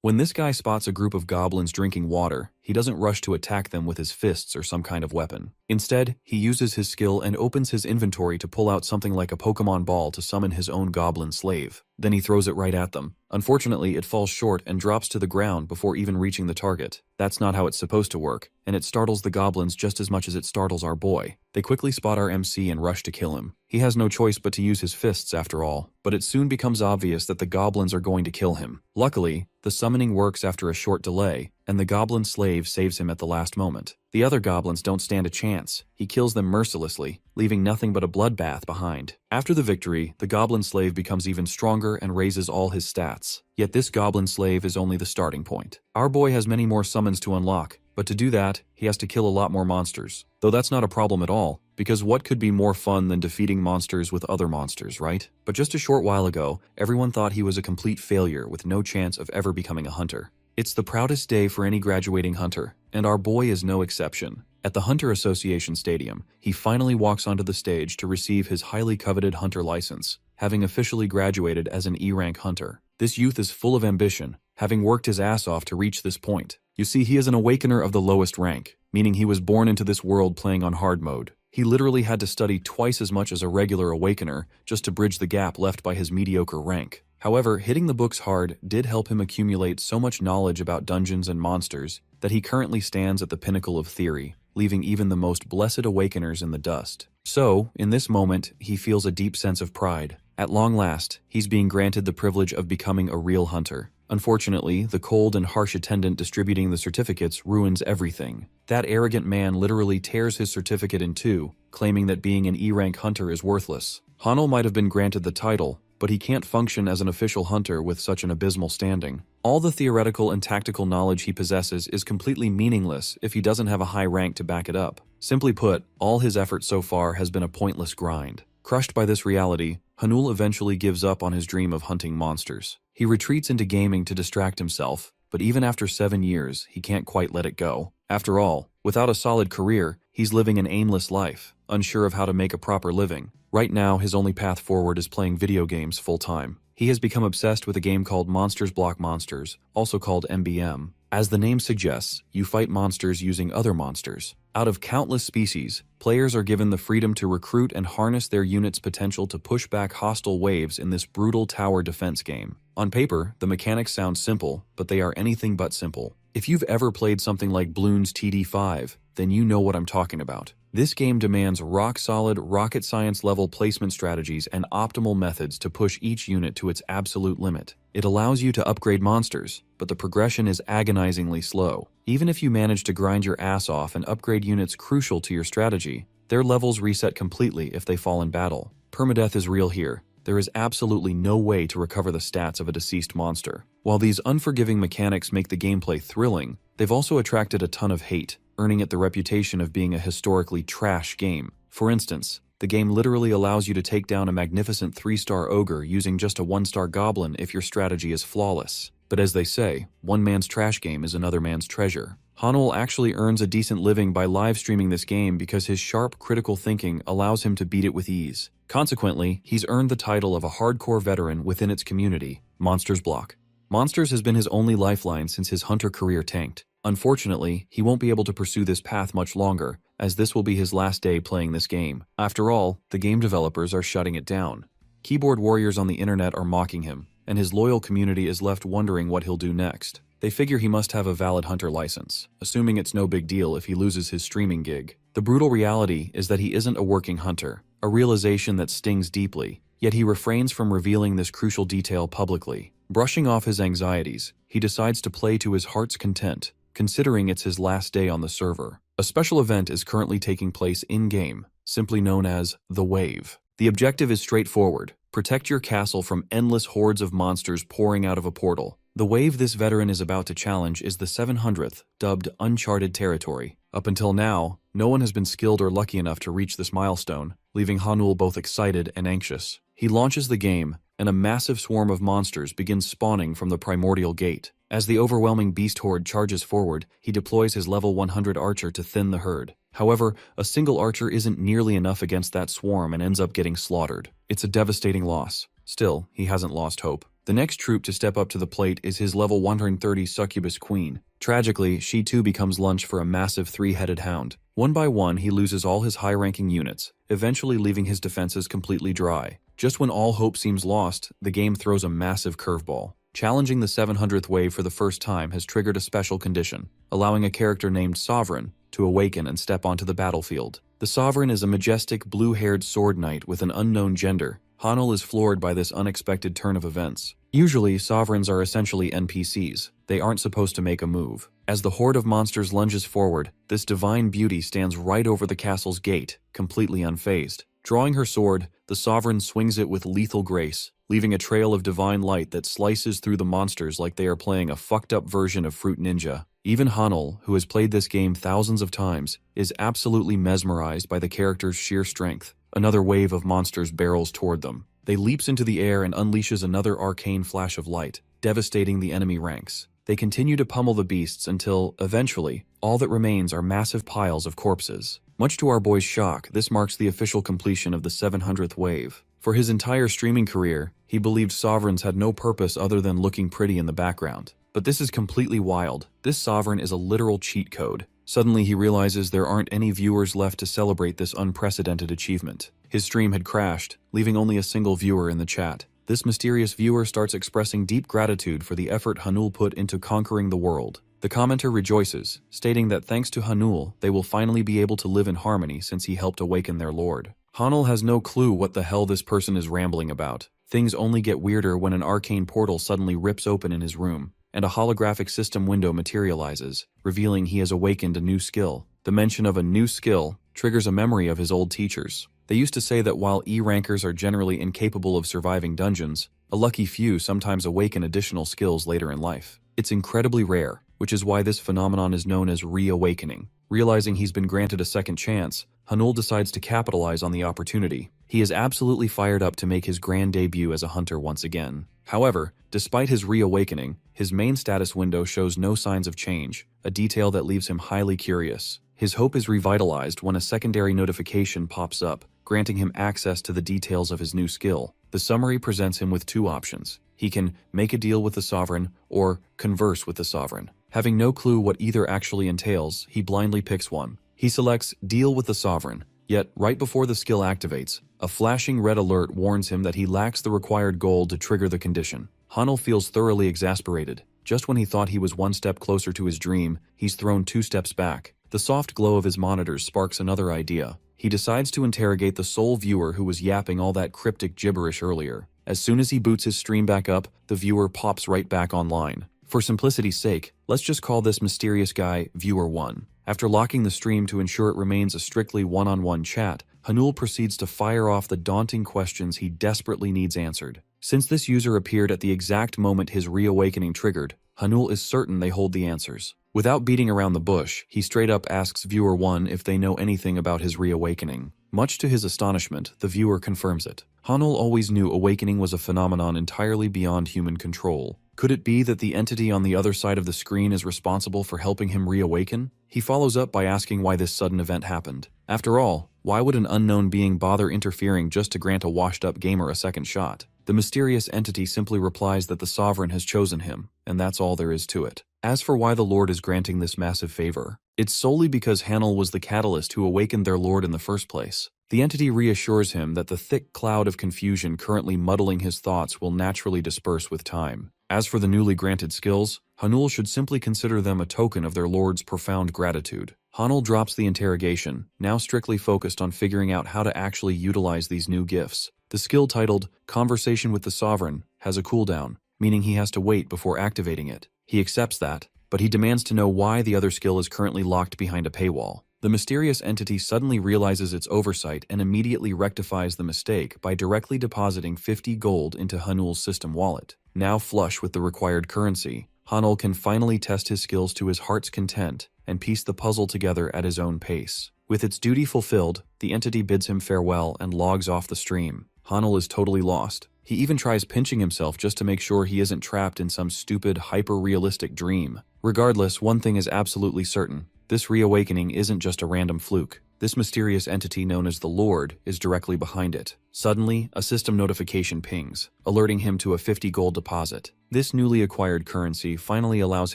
When this guy spots a group of goblins drinking water, he doesn't rush to attack them with his fists or some kind of weapon. Instead, he uses his skill and opens his inventory to pull out something like a Pokemon ball to summon his own goblin slave. Then he throws it right at them. Unfortunately, it falls short and drops to the ground before even reaching the target. That's not how it's supposed to work, and it startles the goblins just as much as it startles our boy. They quickly spot our MC and rush to kill him. He has no choice but to use his fists after all, but it soon becomes obvious that the goblins are going to kill him. Luckily, the summoning works after a short delay, and the goblin slave saves him at the last moment. The other goblins don't stand a chance. He kills them mercilessly, leaving nothing but a bloodbath behind. After the victory, the goblin slave becomes even stronger and raises all his stats. Yet this goblin slave is only the starting point. Our boy has many more summons to unlock, but to do that, he has to kill a lot more monsters. Though that's not a problem at all, because what could be more fun than defeating monsters with other monsters, right? But just a short while ago, everyone thought he was a complete failure with no chance of ever becoming a hunter. It's the proudest day for any graduating hunter, and our boy is no exception. At the Hunter Association Stadium, he finally walks onto the stage to receive his highly coveted hunter license, having officially graduated as an E-rank hunter. This youth is full of ambition, having worked his ass off to reach this point. You see, he is an awakener of the lowest rank, meaning he was born into this world playing on hard mode. He literally had to study twice as much as a regular awakener just to bridge the gap left by his mediocre rank. However, hitting the books hard did help him accumulate so much knowledge about dungeons and monsters that he currently stands at the pinnacle of theory, leaving even the most blessed awakeners in the dust. So, in this moment, he feels a deep sense of pride. At long last, he's being granted the privilege of becoming a real hunter. Unfortunately, the cold and harsh attendant distributing the certificates ruins everything. That arrogant man literally tears his certificate in two, claiming that being an E-rank hunter is worthless. Hanel might have been granted the title, but he can't function as an official hunter with such an abysmal standing. All the theoretical and tactical knowledge he possesses is completely meaningless if he doesn't have a high rank to back it up. Simply put, all his effort so far has been a pointless grind. Crushed by this reality, Hanul eventually gives up on his dream of hunting monsters. He retreats into gaming to distract himself, but even after 7 years, he can't quite let it go. After all, without a solid career, he's living an aimless life, unsure of how to make a proper living. Right now, his only path forward is playing video games full-time. He has become obsessed with a game called Monsters Block Monsters, also called MBM. As the name suggests, you fight monsters using other monsters. Out of countless species, players are given the freedom to recruit and harness their unit's potential to push back hostile waves in this brutal tower defense game. On paper, the mechanics sound simple, but they are anything but simple. If you've ever played something like Bloons TD5, then you know what I'm talking about. This game demands rock-solid, rocket science-level placement strategies and optimal methods to push each unit to its absolute limit. It allows you to upgrade monsters, but the progression is agonizingly slow. Even if you manage to grind your ass off and upgrade units crucial to your strategy, their levels reset completely if they fall in battle. Permadeath is real here. There is absolutely no way to recover the stats of a deceased monster. While these unforgiving mechanics make the gameplay thrilling, they've also attracted a ton of hate, earning it the reputation of being a historically trash game. For instance, the game literally allows you to take down a magnificent 3-star ogre using just a 1-star goblin if your strategy is flawless. But as they say, one man's trash game is another man's treasure. Hanul actually earns a decent living by live streaming this game because his sharp, critical thinking allows him to beat it with ease. Consequently, he's earned the title of a hardcore veteran within its community, Monsters Block. Monsters has been his only lifeline since his hunter career tanked. Unfortunately, he won't be able to pursue this path much longer, as this will be his last day playing this game. After all, the game developers are shutting it down. Keyboard warriors on the internet are mocking him, and his loyal community is left wondering what he'll do next. They figure he must have a valid hunter license, assuming it's no big deal if he loses his streaming gig. The brutal reality is that he isn't a working hunter, a realization that stings deeply, yet he refrains from revealing this crucial detail publicly. Brushing off his anxieties, he decides to play to his heart's content, considering it's his last day on the server. A special event is currently taking place in-game, simply known as The Wave. The objective is straightforward: protect your castle from endless hordes of monsters pouring out of a portal. The wave this veteran is about to challenge is the 700th, dubbed Uncharted Territory. Up until now, no one has been skilled or lucky enough to reach this milestone, leaving Hanul both excited and anxious. He launches the game, and a massive swarm of monsters begins spawning from the primordial gate. As the overwhelming beast horde charges forward, he deploys his level 100 archer to thin the herd. However, a single archer isn't nearly enough against that swarm and ends up getting slaughtered. It's a devastating loss. Still, he hasn't lost hope. The next troop to step up to the plate is his level 130 succubus queen. Tragically, she too becomes lunch for a massive three-headed hound. One by one, he loses all his high-ranking units, eventually leaving his defenses completely dry. Just when all hope seems lost, the game throws a massive curveball. Challenging the 700th wave for the first time has triggered a special condition, allowing a character named Sovereign to awaken and step onto the battlefield. The Sovereign is a majestic blue-haired sword knight with an unknown gender. Hanul is floored by this unexpected turn of events. Usually, Sovereigns are essentially NPCs. They aren't supposed to make a move. As the horde of monsters lunges forward, this divine beauty stands right over the castle's gate, completely unfazed. Drawing her sword, the Sovereign swings it with lethal grace, leaving a trail of divine light that slices through the monsters like they are playing a fucked-up version of Fruit Ninja. Even Hanul, who has played this game thousands of times, is absolutely mesmerized by the character's sheer strength. Another wave of monsters barrels toward them. They leaps into the air and unleashes another arcane flash of light, devastating the enemy ranks. They continue to pummel the beasts until, eventually, all that remains are massive piles of corpses. Much to our boy's shock, this marks the official completion of the 700th wave. For his entire streaming career, he believed Sovereigns had no purpose other than looking pretty in the background. But this is completely wild. This Sovereign is a literal cheat code. Suddenly he realizes there aren't any viewers left to celebrate this unprecedented achievement. His stream had crashed, leaving only a single viewer in the chat. This mysterious viewer starts expressing deep gratitude for the effort Hanul put into conquering the world. The commenter rejoices, stating that thanks to Hanul, they will finally be able to live in harmony since he helped awaken their lord. Hanul has no clue what the hell this person is rambling about. Things only get weirder when an arcane portal suddenly rips open in his room, and a holographic system window materializes, revealing he has awakened a new skill. The mention of a new skill triggers a memory of his old teachers. They used to say that while E-rankers are generally incapable of surviving dungeons, a lucky few sometimes awaken additional skills later in life. It's incredibly rare, which is why this phenomenon is known as reawakening. Realizing he's been granted a second chance, Hanul decides to capitalize on the opportunity. He is absolutely fired up to make his grand debut as a hunter once again. However, despite his reawakening, his main status window shows no signs of change, a detail that leaves him highly curious. His hope is revitalized when a secondary notification pops up, granting him access to the details of his new skill. The summary presents him with two options. He can make a deal with the Sovereign or converse with the Sovereign. Having no clue what either actually entails, he blindly picks one. He selects Deal with the Sovereign, yet right before the skill activates, a flashing red alert warns him that he lacks the required gold to trigger the condition. Hanul feels thoroughly exasperated. Just when he thought he was one step closer to his dream, he's thrown 2 steps back. The soft glow of his monitors sparks another idea. He decides to interrogate the sole viewer who was yapping all that cryptic gibberish earlier. As soon as he boots his stream back up, the viewer pops right back online. For simplicity's sake, let's just call this mysterious guy Viewer 1. After locking the stream to ensure it remains a strictly one-on-one chat, Hanul proceeds to fire off the daunting questions he desperately needs answered. Since this user appeared at the exact moment his reawakening triggered, Hanul is certain they hold the answers. Without beating around the bush, he straight up asks Viewer 1 if they know anything about his reawakening. Much to his astonishment, the viewer confirms it. Hanul always knew awakening was a phenomenon entirely beyond human control. Could it be that the entity on the other side of the screen is responsible for helping him reawaken? He follows up by asking why this sudden event happened. After all, why would an unknown being bother interfering just to grant a washed-up gamer a second shot? The mysterious entity simply replies that the Sovereign has chosen him, and that's all there is to it. As for why the Lord is granting this massive favor, it's solely because Hanul was the catalyst who awakened their Lord in the first place. The entity reassures him that the thick cloud of confusion currently muddling his thoughts will naturally disperse with time. As for the newly granted skills, Hanul should simply consider them a token of their Lord's profound gratitude. Hanul drops the interrogation, now strictly focused on figuring out how to actually utilize these new gifts. The skill titled Conversation with the Sovereign has a cooldown, meaning he has to wait before activating it. He accepts that, but he demands to know why the other skill is currently locked behind a paywall. The mysterious entity suddenly realizes its oversight and immediately rectifies the mistake by directly depositing 50 gold into Hanul's system wallet. Now flush with the required currency, Hanul can finally test his skills to his heart's content and piece the puzzle together at his own pace. With its duty fulfilled, the entity bids him farewell and logs off the stream. Hanul is totally lost. He even tries pinching himself just to make sure he isn't trapped in some stupid, hyper-realistic dream. Regardless, one thing is absolutely certain. This reawakening isn't just a random fluke. This mysterious entity known as the Lord is directly behind it. Suddenly, a system notification pings, alerting him to a 50 gold deposit. This newly acquired currency finally allows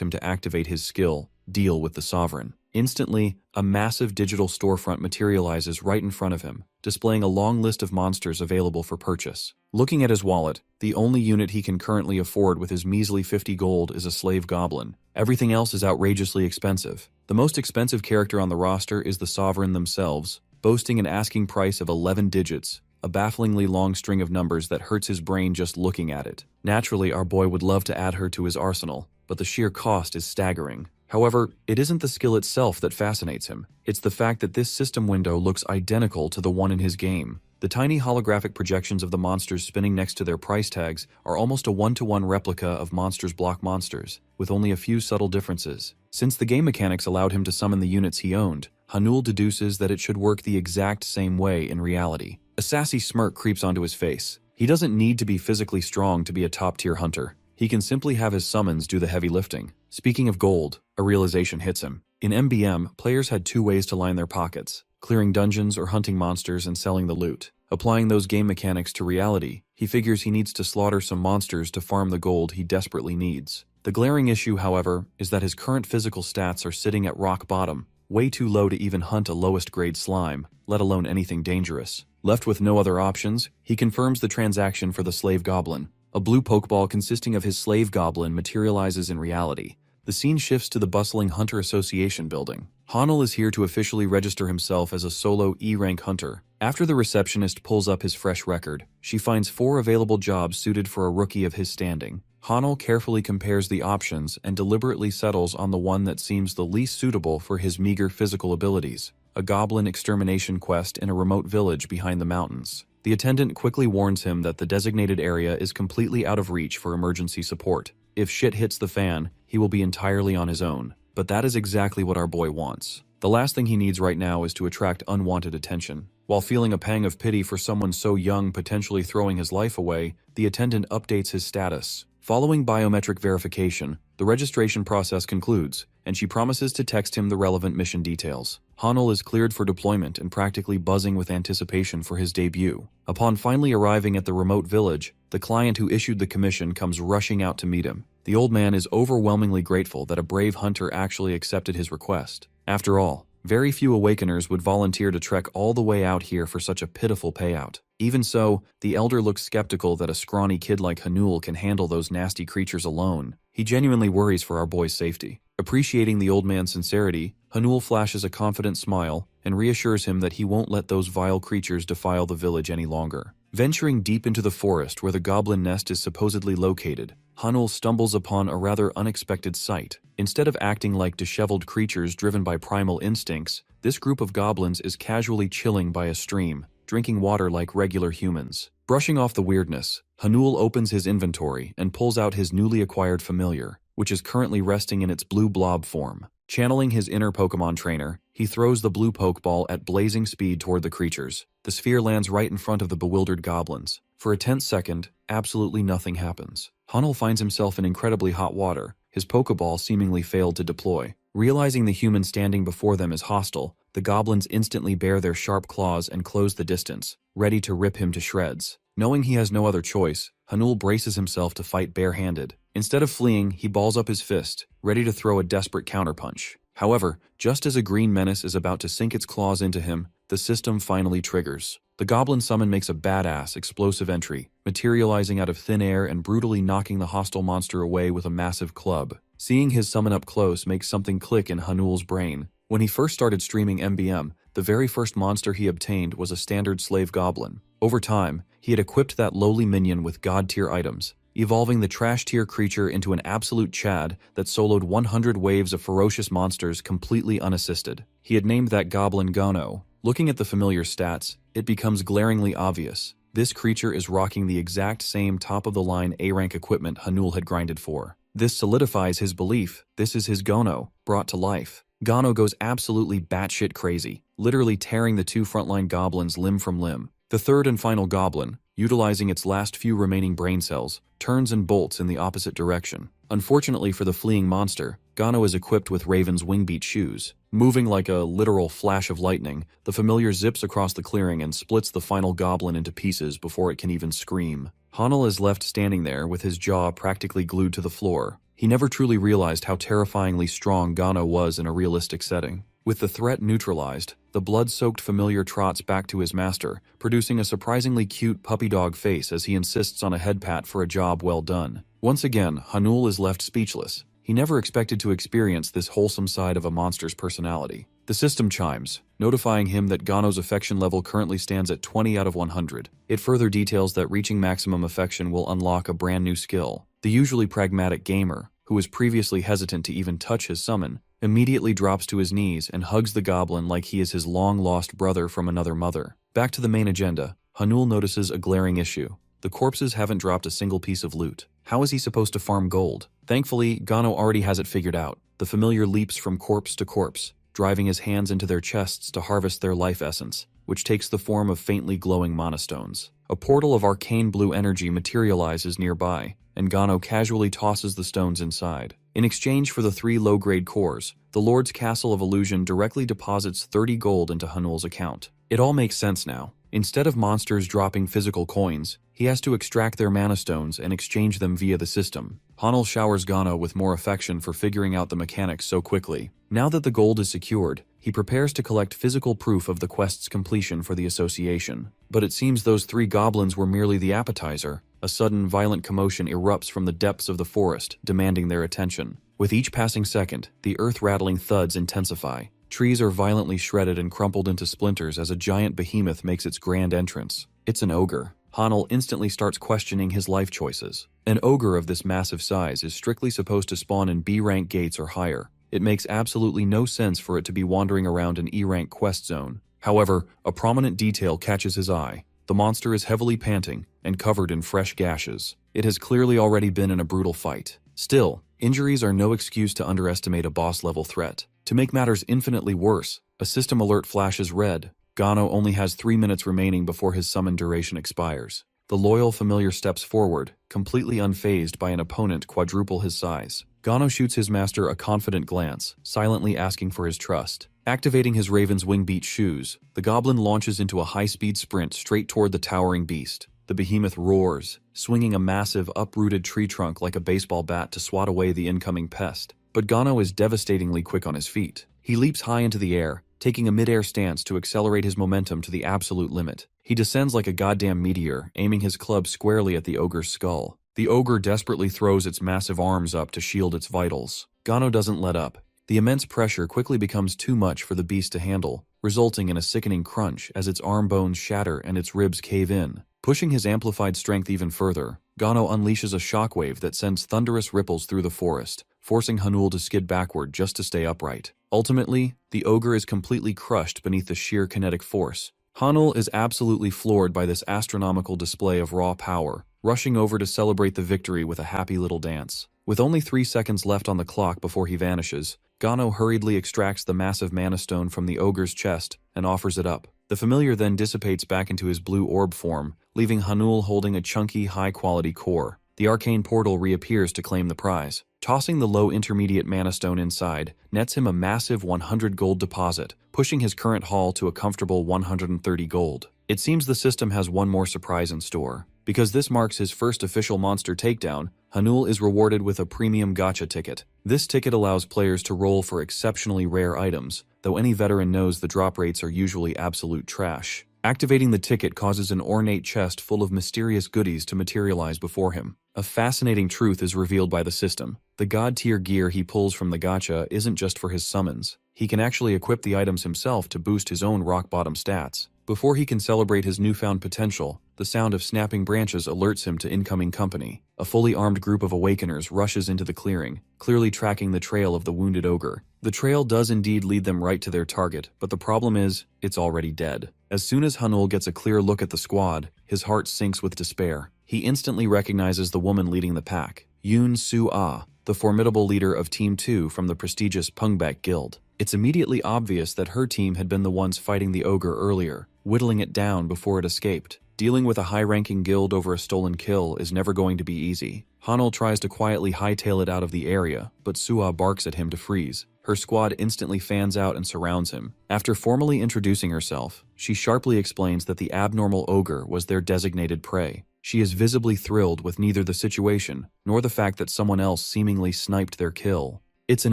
him to activate his skill, Deal with the Sovereign. Instantly, a massive digital storefront materializes right in front of him, displaying a long list of monsters available for purchase. Looking at his wallet, the only unit he can currently afford with his measly 50 gold is a slave goblin. Everything else is outrageously expensive. The most expensive character on the roster is the Sovereign themselves, boasting an asking price of 11 digits, a bafflingly long string of numbers that hurts his brain just looking at it. Naturally, our boy would love to add her to his arsenal, but the sheer cost is staggering. However, it isn't the skill itself that fascinates him. It's the fact that this system window looks identical to the one in his game. The tiny holographic projections of the monsters spinning next to their price tags are almost a one-to-one replica of Monsters Block monsters, with only a few subtle differences. Since the game mechanics allowed him to summon the units he owned, Hanul deduces that it should work the exact same way in reality. A sassy smirk creeps onto his face. He doesn't need to be physically strong to be a top-tier hunter. He can simply have his summons do the heavy lifting. Speaking of gold, a realization hits him. In MBM, players had two ways to line their pockets: clearing dungeons or hunting monsters and selling the loot. Applying those game mechanics to reality, he figures he needs to slaughter some monsters to farm the gold he desperately needs. The glaring issue, however, is that his current physical stats are sitting at rock bottom, way too low to even hunt a lowest grade slime, let alone anything dangerous. Left with no other options, he confirms the transaction for the slave goblin. A blue pokeball consisting of his slave goblin materializes in reality. The scene shifts to the bustling Hunter Association building. Hanul is here to officially register himself as a solo E-rank hunter. After the receptionist pulls up his fresh record, she finds 4 available jobs suited for a rookie of his standing. Hanul carefully compares the options and deliberately settles on the one that seems the least suitable for his meager physical abilities: a goblin extermination quest in a remote village behind the mountains. The attendant quickly warns him that the designated area is completely out of reach for emergency support. If shit hits the fan, he will be entirely on his own. But that is exactly what our boy wants. The last thing he needs right now is to attract unwanted attention. While feeling a pang of pity for someone so young potentially throwing his life away, the attendant updates his status. Following biometric verification, the registration process concludes, and she promises to text him the relevant mission details. Hanul is cleared for deployment and practically buzzing with anticipation for his debut. Upon finally arriving at the remote village, the client who issued the commission comes rushing out to meet him. The old man is overwhelmingly grateful that a brave hunter actually accepted his request. After all, very few awakeners would volunteer to trek all the way out here for such a pitiful payout. Even so, the elder looks skeptical that a scrawny kid like Hanul can handle those nasty creatures alone. He genuinely worries for our boy's safety. Appreciating the old man's sincerity, Hanul flashes a confident smile and reassures him that he won't let those vile creatures defile the village any longer. Venturing deep into the forest where the goblin nest is supposedly located, Hanul stumbles upon a rather unexpected sight. Instead of acting like disheveled creatures driven by primal instincts, this group of goblins is casually chilling by a stream, drinking water like regular humans. Brushing off the weirdness, Hanul opens his inventory and pulls out his newly acquired familiar, which is currently resting in its blue blob form. Channeling his inner Pokemon trainer, he throws the blue Pokeball at blazing speed toward the creatures. The sphere lands right in front of the bewildered goblins. For a tense second, absolutely nothing happens. Hanul finds himself in incredibly hot water. His Pokeball seemingly failed to deploy. Realizing the human standing before them is hostile, the goblins instantly bare their sharp claws and close the distance, ready to rip him to shreds. Knowing he has no other choice, Hanul braces himself to fight barehanded. Instead of fleeing, he balls up his fist, ready to throw a desperate counterpunch. However, just as a green menace is about to sink its claws into him, the system finally triggers. The goblin summon makes a badass, explosive entry, materializing out of thin air and brutally knocking the hostile monster away with a massive club. Seeing his summon up close makes something click in Hanul's brain. When he first started streaming MBM, the very first monster he obtained was a standard slave goblin. Over time, he had equipped that lowly minion with god-tier items, evolving the trash-tier creature into an absolute chad that soloed 100 waves of ferocious monsters completely unassisted. He had named that goblin Gono. Looking at the familiar stats, it becomes glaringly obvious. This creature is rocking the exact same top-of-the-line A-rank equipment Hanul had grinded for. This solidifies his belief this is his Gono, brought to life. Gono goes absolutely batshit crazy, literally tearing the 2 frontline goblins limb from limb. The third and final goblin, utilizing its last few remaining brain cells, turns and bolts in the opposite direction. Unfortunately for the fleeing monster, Gano is equipped with Raven's wingbeat shoes. Moving like a literal flash of lightning, the familiar zips across the clearing and splits the final goblin into pieces before it can even scream. Hanul is left standing there with his jaw practically glued to the floor. He never truly realized how terrifyingly strong Gano was in a realistic setting. With the threat neutralized, the blood-soaked familiar trots back to his master, producing a surprisingly cute puppy dog face as he insists on a head pat for a job well done. Once again, Hanul is left speechless. He never expected to experience this wholesome side of a monster's personality. The system chimes, notifying him that Gano's affection level currently stands at 20 out of 100. It further details that reaching maximum affection will unlock a brand new skill. The usually pragmatic gamer, who was previously hesitant to even touch his summon, immediately drops to his knees and hugs the goblin like he is his long-lost brother from another mother. Back to the main agenda, Hanul notices a glaring issue. The corpses haven't dropped a single piece of loot. How is he supposed to farm gold? Thankfully, Gano already has it figured out. The familiar leaps from corpse to corpse, driving his hands into their chests to harvest their life essence, which takes the form of faintly glowing monastones. A portal of arcane blue energy materializes nearby, and Gano casually tosses the stones inside. In exchange for the 3 low-grade cores, the Lord's Castle of Illusion directly deposits 30 gold into Hanul's account. It all makes sense now. Instead of monsters dropping physical coins, he has to extract their mana stones and exchange them via the system. Hanul showers Gano with more affection for figuring out the mechanics so quickly. Now that the gold is secured, he prepares to collect physical proof of the quest's completion for the association. But it seems those 3 goblins were merely the appetizer. A sudden, violent commotion erupts from the depths of the forest, demanding their attention. With each passing second, the earth-rattling thuds intensify. Trees are violently shredded and crumpled into splinters as a giant behemoth makes its grand entrance. It's an ogre. Hanul instantly starts questioning his life choices. An ogre of this massive size is strictly supposed to spawn in B-rank gates or higher. It makes absolutely no sense for it to be wandering around an E-rank quest zone. However, a prominent detail catches his eye. The monster is heavily panting and covered in fresh gashes. It has clearly already been in a brutal fight. Still, injuries are no excuse to underestimate a boss-level threat. To make matters infinitely worse, a system alert flashes red. Gano only has 3 minutes remaining before his summon duration expires. The loyal familiar steps forward, completely unfazed by an opponent quadruple his size. Gano shoots his master a confident glance, silently asking for his trust. Activating his Raven's wingbeat shoes, the goblin launches into a high-speed sprint straight toward the towering beast. The behemoth roars, swinging a massive, uprooted tree trunk like a baseball bat to swat away the incoming pest. But Gano is devastatingly quick on his feet. He leaps high into the air, taking a mid-air stance to accelerate his momentum to the absolute limit. He descends like a goddamn meteor, aiming his club squarely at the ogre's skull. The ogre desperately throws its massive arms up to shield its vitals. Gano doesn't let up. The immense pressure quickly becomes too much for the beast to handle, resulting in a sickening crunch as its arm bones shatter and its ribs cave in. Pushing his amplified strength even further, Gano unleashes a shockwave that sends thunderous ripples through the forest, forcing Hanul to skid backward just to stay upright. Ultimately, the ogre is completely crushed beneath the sheer kinetic force. Hanul is absolutely floored by this astronomical display of raw power, rushing over to celebrate the victory with a happy little dance. With only 3 seconds left on the clock before he vanishes, Gano hurriedly extracts the massive mana stone from the ogre's chest and offers it up. The familiar then dissipates back into his blue orb form, leaving Hanul holding a chunky, high-quality core. The arcane portal reappears to claim the prize. Tossing the low intermediate mana stone inside nets him a massive 100 gold deposit, pushing his current haul to a comfortable 130 gold. It seems the system has one more surprise in store. Because this marks his first official monster takedown, Hanul is rewarded with a premium gacha ticket. This ticket allows players to roll for exceptionally rare items, though any veteran knows the drop rates are usually absolute trash. Activating the ticket causes an ornate chest full of mysterious goodies to materialize before him. A fascinating truth is revealed by the system. The god-tier gear he pulls from the gacha isn't just for his summons. He can actually equip the items himself to boost his own rock-bottom stats. Before he can celebrate his newfound potential, the sound of snapping branches alerts him to incoming company. A fully armed group of awakeners rushes into the clearing, clearly tracking the trail of the wounded ogre. The trail does indeed lead them right to their target, but the problem is, it's already dead. As soon as Hanul gets a clear look at the squad, his heart sinks with despair. He instantly recognizes the woman leading the pack, Yoon Soo-ah, the formidable leader of Team 2 from the prestigious Pungbak Guild. It's immediately obvious that her team had been the ones fighting the ogre earlier, whittling it down before it escaped. Dealing with a high-ranking guild over a stolen kill is never going to be easy. Hanul tries to quietly hightail it out of the area, but Sua barks at him to freeze. Her squad instantly fans out and surrounds him. After formally introducing herself, she sharply explains that the abnormal ogre was their designated prey. She is visibly thrilled with neither the situation nor the fact that someone else seemingly sniped their kill. It's an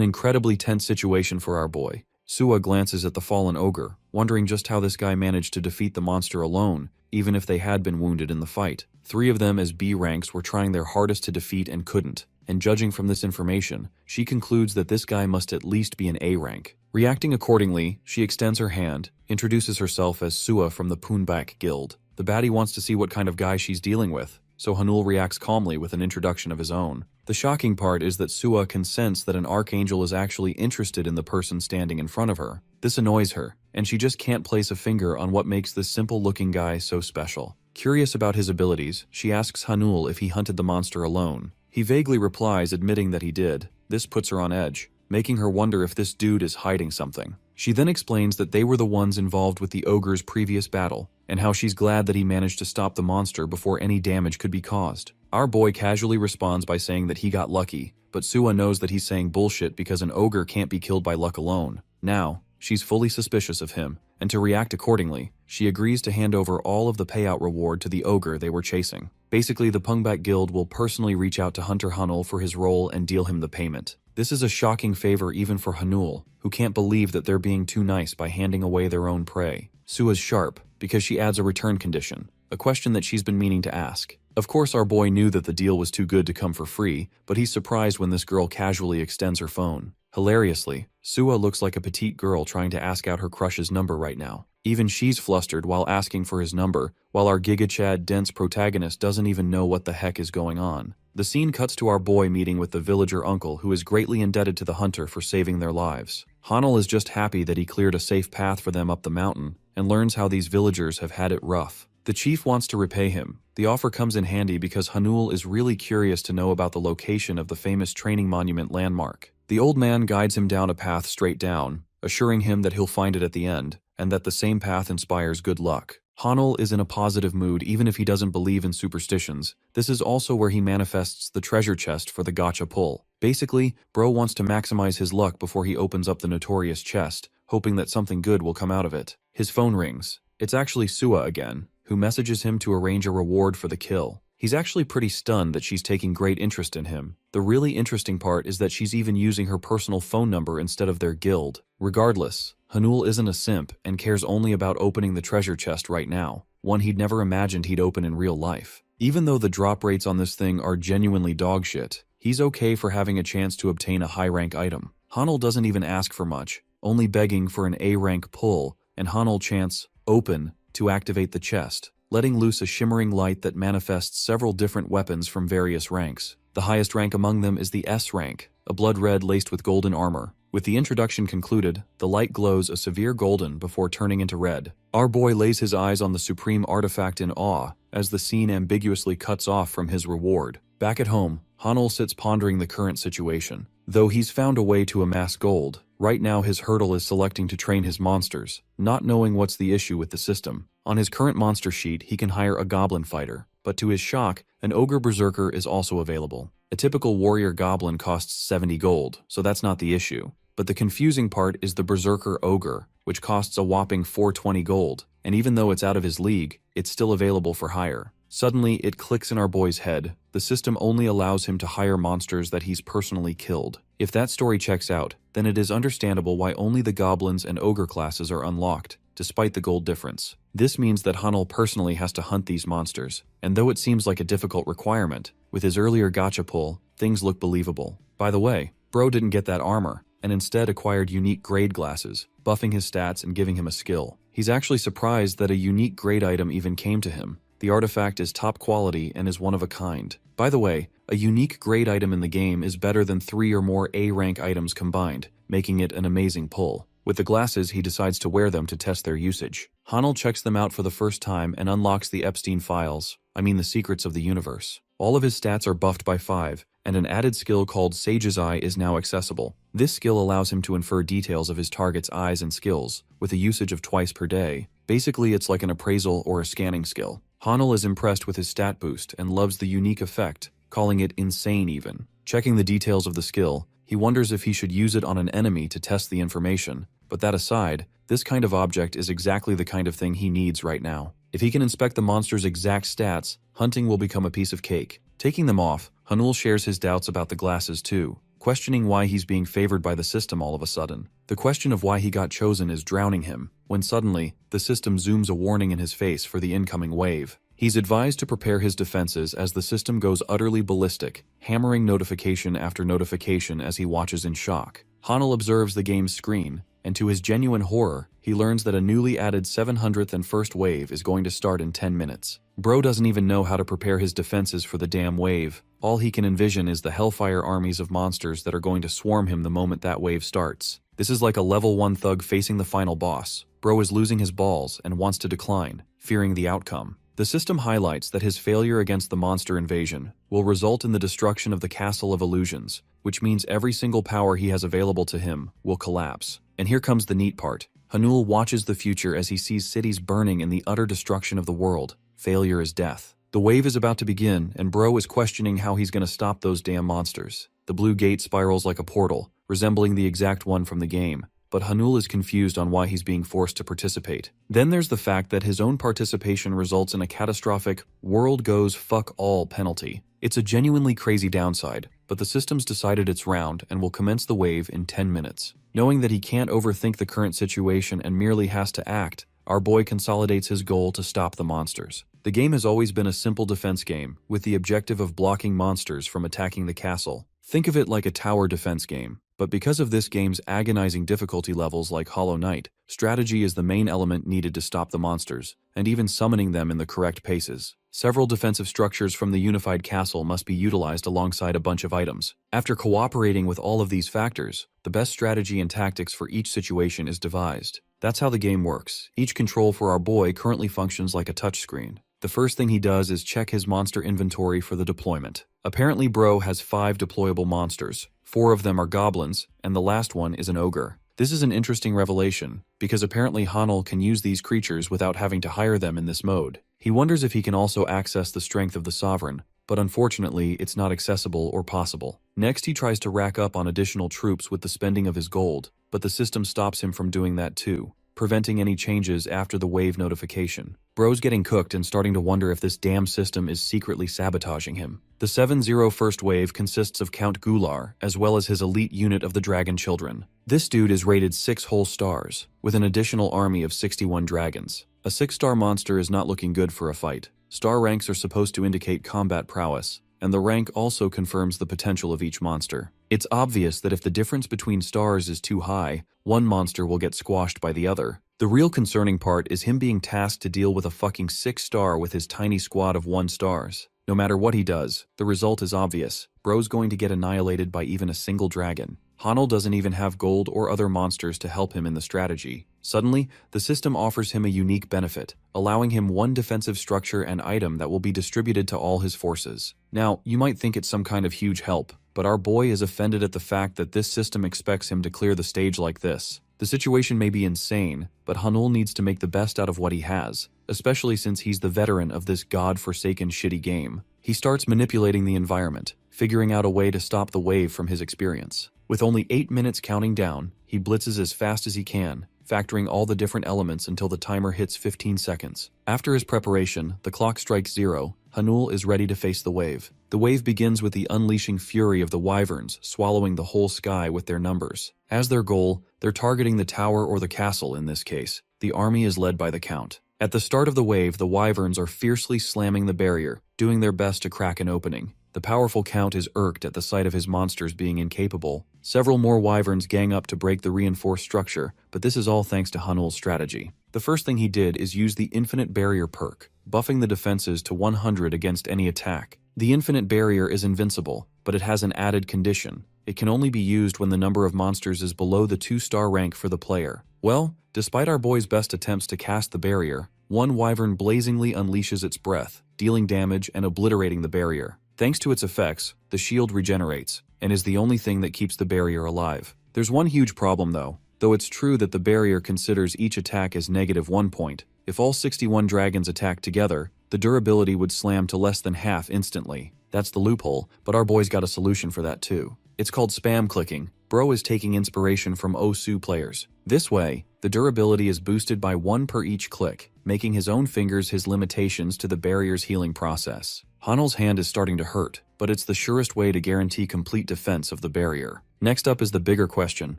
incredibly tense situation for our boy. Sua glances at the fallen ogre, wondering just how this guy managed to defeat the monster alone, even if they had been wounded in the fight. 3 of them as B ranks were trying their hardest to defeat and couldn't, and judging from this information, she concludes that this guy must at least be an A rank. Reacting accordingly, she extends her hand, introduces herself as Sua from the Poonback Guild. The baddie wants to see what kind of guy she's dealing with, so Hanul reacts calmly with an introduction of his own. The shocking part is that Sua can sense that an archangel is actually interested in the person standing in front of her. This annoys her, and she just can't place a finger on what makes this simple-looking guy so special. Curious about his abilities, she asks Hanul if he hunted the monster alone. He vaguely replies, admitting that he did. This puts her on edge, making her wonder if this dude is hiding something. She then explains that they were the ones involved with the ogre's previous battle, and how she's glad that he managed to stop the monster before any damage could be caused. Our boy casually responds by saying that he got lucky, but Sua knows that he's saying bullshit because an ogre can't be killed by luck alone. Now, she's fully suspicious of him, and to react accordingly, she agrees to hand over all of the payout reward to the ogre they were chasing. Basically, the Poonback Guild will personally reach out to Hunter Hanul for his role and deal him the payment. This is a shocking favor even for Hanul, who can't believe that they're being too nice by handing away their own prey. Sua's sharp, because she adds a return condition, a question that she's been meaning to ask. Of course, our boy knew that the deal was too good to come for free, but he's surprised when this girl casually extends her phone. Hilariously, Sua looks like a petite girl trying to ask out her crush's number right now. Even she's flustered while asking for his number, while our Giga Chad dense protagonist doesn't even know what the heck is going on. The scene cuts to our boy meeting with the villager uncle who is greatly indebted to the hunter for saving their lives. Hanul is just happy that he cleared a safe path for them up the mountain, and learns how these villagers have had it rough. The chief wants to repay him. The offer comes in handy because Hanul is really curious to know about the location of the famous training monument landmark. The old man guides him down a path straight down, assuring him that he'll find it at the end, and that the same path inspires good luck. Hanul is in a positive mood even if he doesn't believe in superstitions. This is also where he manifests the treasure chest for the gacha pull. Basically, bro wants to maximize his luck before he opens up the notorious chest, hoping that something good will come out of it. His phone rings. It's actually Sua again, who messages him to arrange a reward for the kill. He's actually pretty stunned that she's taking great interest in him. The really interesting part is that she's even using her personal phone number instead of their guild. Regardless, Hanul isn't a simp and cares only about opening the treasure chest right now, one he'd never imagined he'd open in real life. Even though the drop rates on this thing are genuinely dogshit, he's okay for having a chance to obtain a high-rank item. Hanul doesn't even ask for much, only begging for an A-rank pull, and Hanul chants, "Open," to activate the chest, letting loose a shimmering light that manifests several different weapons from various ranks. The highest rank among them is the S rank, a blood red laced with golden armor. With the introduction concluded, the light glows a severe golden before turning into red. Our boy lays his eyes on the supreme artifact in awe, as the scene ambiguously cuts off from his reward. Back at home, Hanul sits pondering the current situation. Though he's found a way to amass gold, right now his hurdle is selecting to train his monsters, not knowing what's the issue with the system. On his current monster sheet, he can hire a goblin fighter, but to his shock, an ogre berserker is also available. A typical warrior goblin costs 70 gold, so that's not the issue. But the confusing part is the berserker ogre, which costs a whopping 420 gold, and even though it's out of his league, it's still available for hire. Suddenly, it clicks in our boy's head. The system only allows him to hire monsters that he's personally killed. If that story checks out, then it is understandable why only the goblins and ogre classes are unlocked, despite the gold difference. This means that Hanul personally has to hunt these monsters, and though it seems like a difficult requirement, with his earlier gacha pull, things look believable. By the way, bro didn't get that armor, and instead acquired unique grade glasses, buffing his stats and giving him a skill. He's actually surprised that a unique grade item even came to him. The artifact is top quality and is one of a kind. By the way, a unique grade item in the game is better than 3 or more A-rank items combined, making it an amazing pull. With the glasses, he decides to wear them to test their usage. Hanul checks them out for the first time and unlocks the Epstein files, the secrets of the universe. All of his stats are buffed by 5, and an added skill called Sage's Eye is now accessible. This skill allows him to infer details of his target's eyes and skills, with a usage of twice per day. Basically, it's like an appraisal or a scanning skill. Hanul is impressed with his stat boost and loves the unique effect, calling it insane even. Checking the details of the skill, he wonders if he should use it on an enemy to test the information, but that aside, this kind of object is exactly the kind of thing he needs right now. If he can inspect the monster's exact stats, hunting will become a piece of cake. Taking them off, Hanul shares his doubts about the glasses too, questioning why he's being favored by the system all of a sudden. The question of why he got chosen is drowning him, when suddenly, the system zooms a warning in his face for the incoming wave. He's advised to prepare his defenses as the system goes utterly ballistic, hammering notification after notification as he watches in shock. Hanul observes the game's screen, and to his genuine horror, he learns that a newly added 700th and first wave is going to start in 10 minutes. Bro doesn't even know how to prepare his defenses for the damn wave. All he can envision is the hellfire armies of monsters that are going to swarm him the moment that wave starts. This is like a level 1 thug facing the final boss. Bro is losing his balls and wants to decline, fearing the outcome. The system highlights that his failure against the monster invasion will result in the destruction of the Castle of Illusions, which means every single power he has available to him will collapse. And here comes the neat part. Hanul watches the future as he sees cities burning in the utter destruction of the world. Failure is death. The wave is about to begin, and Bro is questioning how he's going to stop those damn monsters. The blue gate spirals like a portal, resembling the exact one from the game, but Hanul is confused on why he's being forced to participate. Then there's the fact that his own participation results in a catastrophic world goes fuck all penalty. It's a genuinely crazy downside, but the system's decided it's round and will commence the wave in 10 minutes. Knowing that he can't overthink the current situation and merely has to act, our boy consolidates his goal to stop the monsters. The game has always been a simple defense game, with the objective of blocking monsters from attacking the castle. Think of it like a tower defense game. But because of this game's agonizing difficulty levels like Hollow Knight, strategy is the main element needed to stop the monsters, and even summoning them in the correct paces. Several defensive structures from the unified castle must be utilized alongside a bunch of items. After cooperating with all of these factors, the best strategy and tactics for each situation is devised. That's how the game works. Each control for our boy currently functions like a touchscreen. The first thing he does is check his monster inventory for the deployment. Apparently Bro has 5 deployable monsters. 4 of them are goblins, and the last one is an ogre. This is an interesting revelation, because apparently Hanul can use these creatures without having to hire them in this mode. He wonders if he can also access the strength of the Sovereign, but unfortunately it's not accessible or possible. Next he tries to rack up on additional troops with the spending of his gold, but the system stops him from doing that too, preventing any changes after the wave notification. Bro's getting cooked and starting to wonder if this damn system is secretly sabotaging him. The 7-0 first wave consists of Count Gular, as well as his elite unit of the Dragon Children. This dude is rated 6 whole stars, with an additional army of 61 dragons. A 6-star monster is not looking good for a fight. Star ranks are supposed to indicate combat prowess, and the rank also confirms the potential of each monster. It's obvious that if the difference between stars is too high, one monster will get squashed by the other. The real concerning part is him being tasked to deal with a fucking 6-star with his tiny squad of 1 stars. No matter what he does, the result is obvious. Bro's going to get annihilated by even a single dragon. Hanul doesn't even have gold or other monsters to help him in the strategy. Suddenly, the system offers him a unique benefit, allowing him 1 defensive structure and item that will be distributed to all his forces. Now, you might think it's some kind of huge help, but our boy is offended at the fact that this system expects him to clear the stage like this. The situation may be insane, but Hanul needs to make the best out of what he has, especially since he's the veteran of this god-forsaken shitty game. He starts manipulating the environment, figuring out a way to stop the wave from his experience. With only 8 minutes counting down, he blitzes as fast as he can, factoring all the different elements until the timer hits 15 seconds. After his preparation, the clock strikes 0. Hanul is ready to face the wave. The wave begins with the unleashing fury of the wyverns, swallowing the whole sky with their numbers. As their goal, they're targeting the tower or the castle in this case. The army is led by the Count. At the start of the wave, the wyverns are fiercely slamming the barrier, doing their best to crack an opening. The powerful Count is irked at the sight of his monsters being incapable. Several more wyverns gang up to break the reinforced structure, but this is all thanks to Hanul's strategy. The first thing he did is use the Infinite Barrier perk, buffing the defenses to 100 against any attack. The Infinite Barrier is invincible, but it has an added condition. It can only be used when the number of monsters is below the 2-star rank for the player. Well, despite our boy's best attempts to cast the barrier, one wyvern blazingly unleashes its breath, dealing damage and obliterating the barrier. Thanks to its effects, the shield regenerates, and is the only thing that keeps the barrier alive. There's one huge problem though. Though it's true that the barrier considers each attack as -1 point, if all 61 dragons attack together, the durability would slam to less than half instantly. That's the loophole, but our boy's got a solution for that too. It's called spam clicking. Bro is taking inspiration from Osu players. This way, the durability is boosted by 1 per each click, making his own fingers his limitations to the barrier's healing process. Hanul's hand is starting to hurt, but it's the surest way to guarantee complete defense of the barrier. Next up is the bigger question: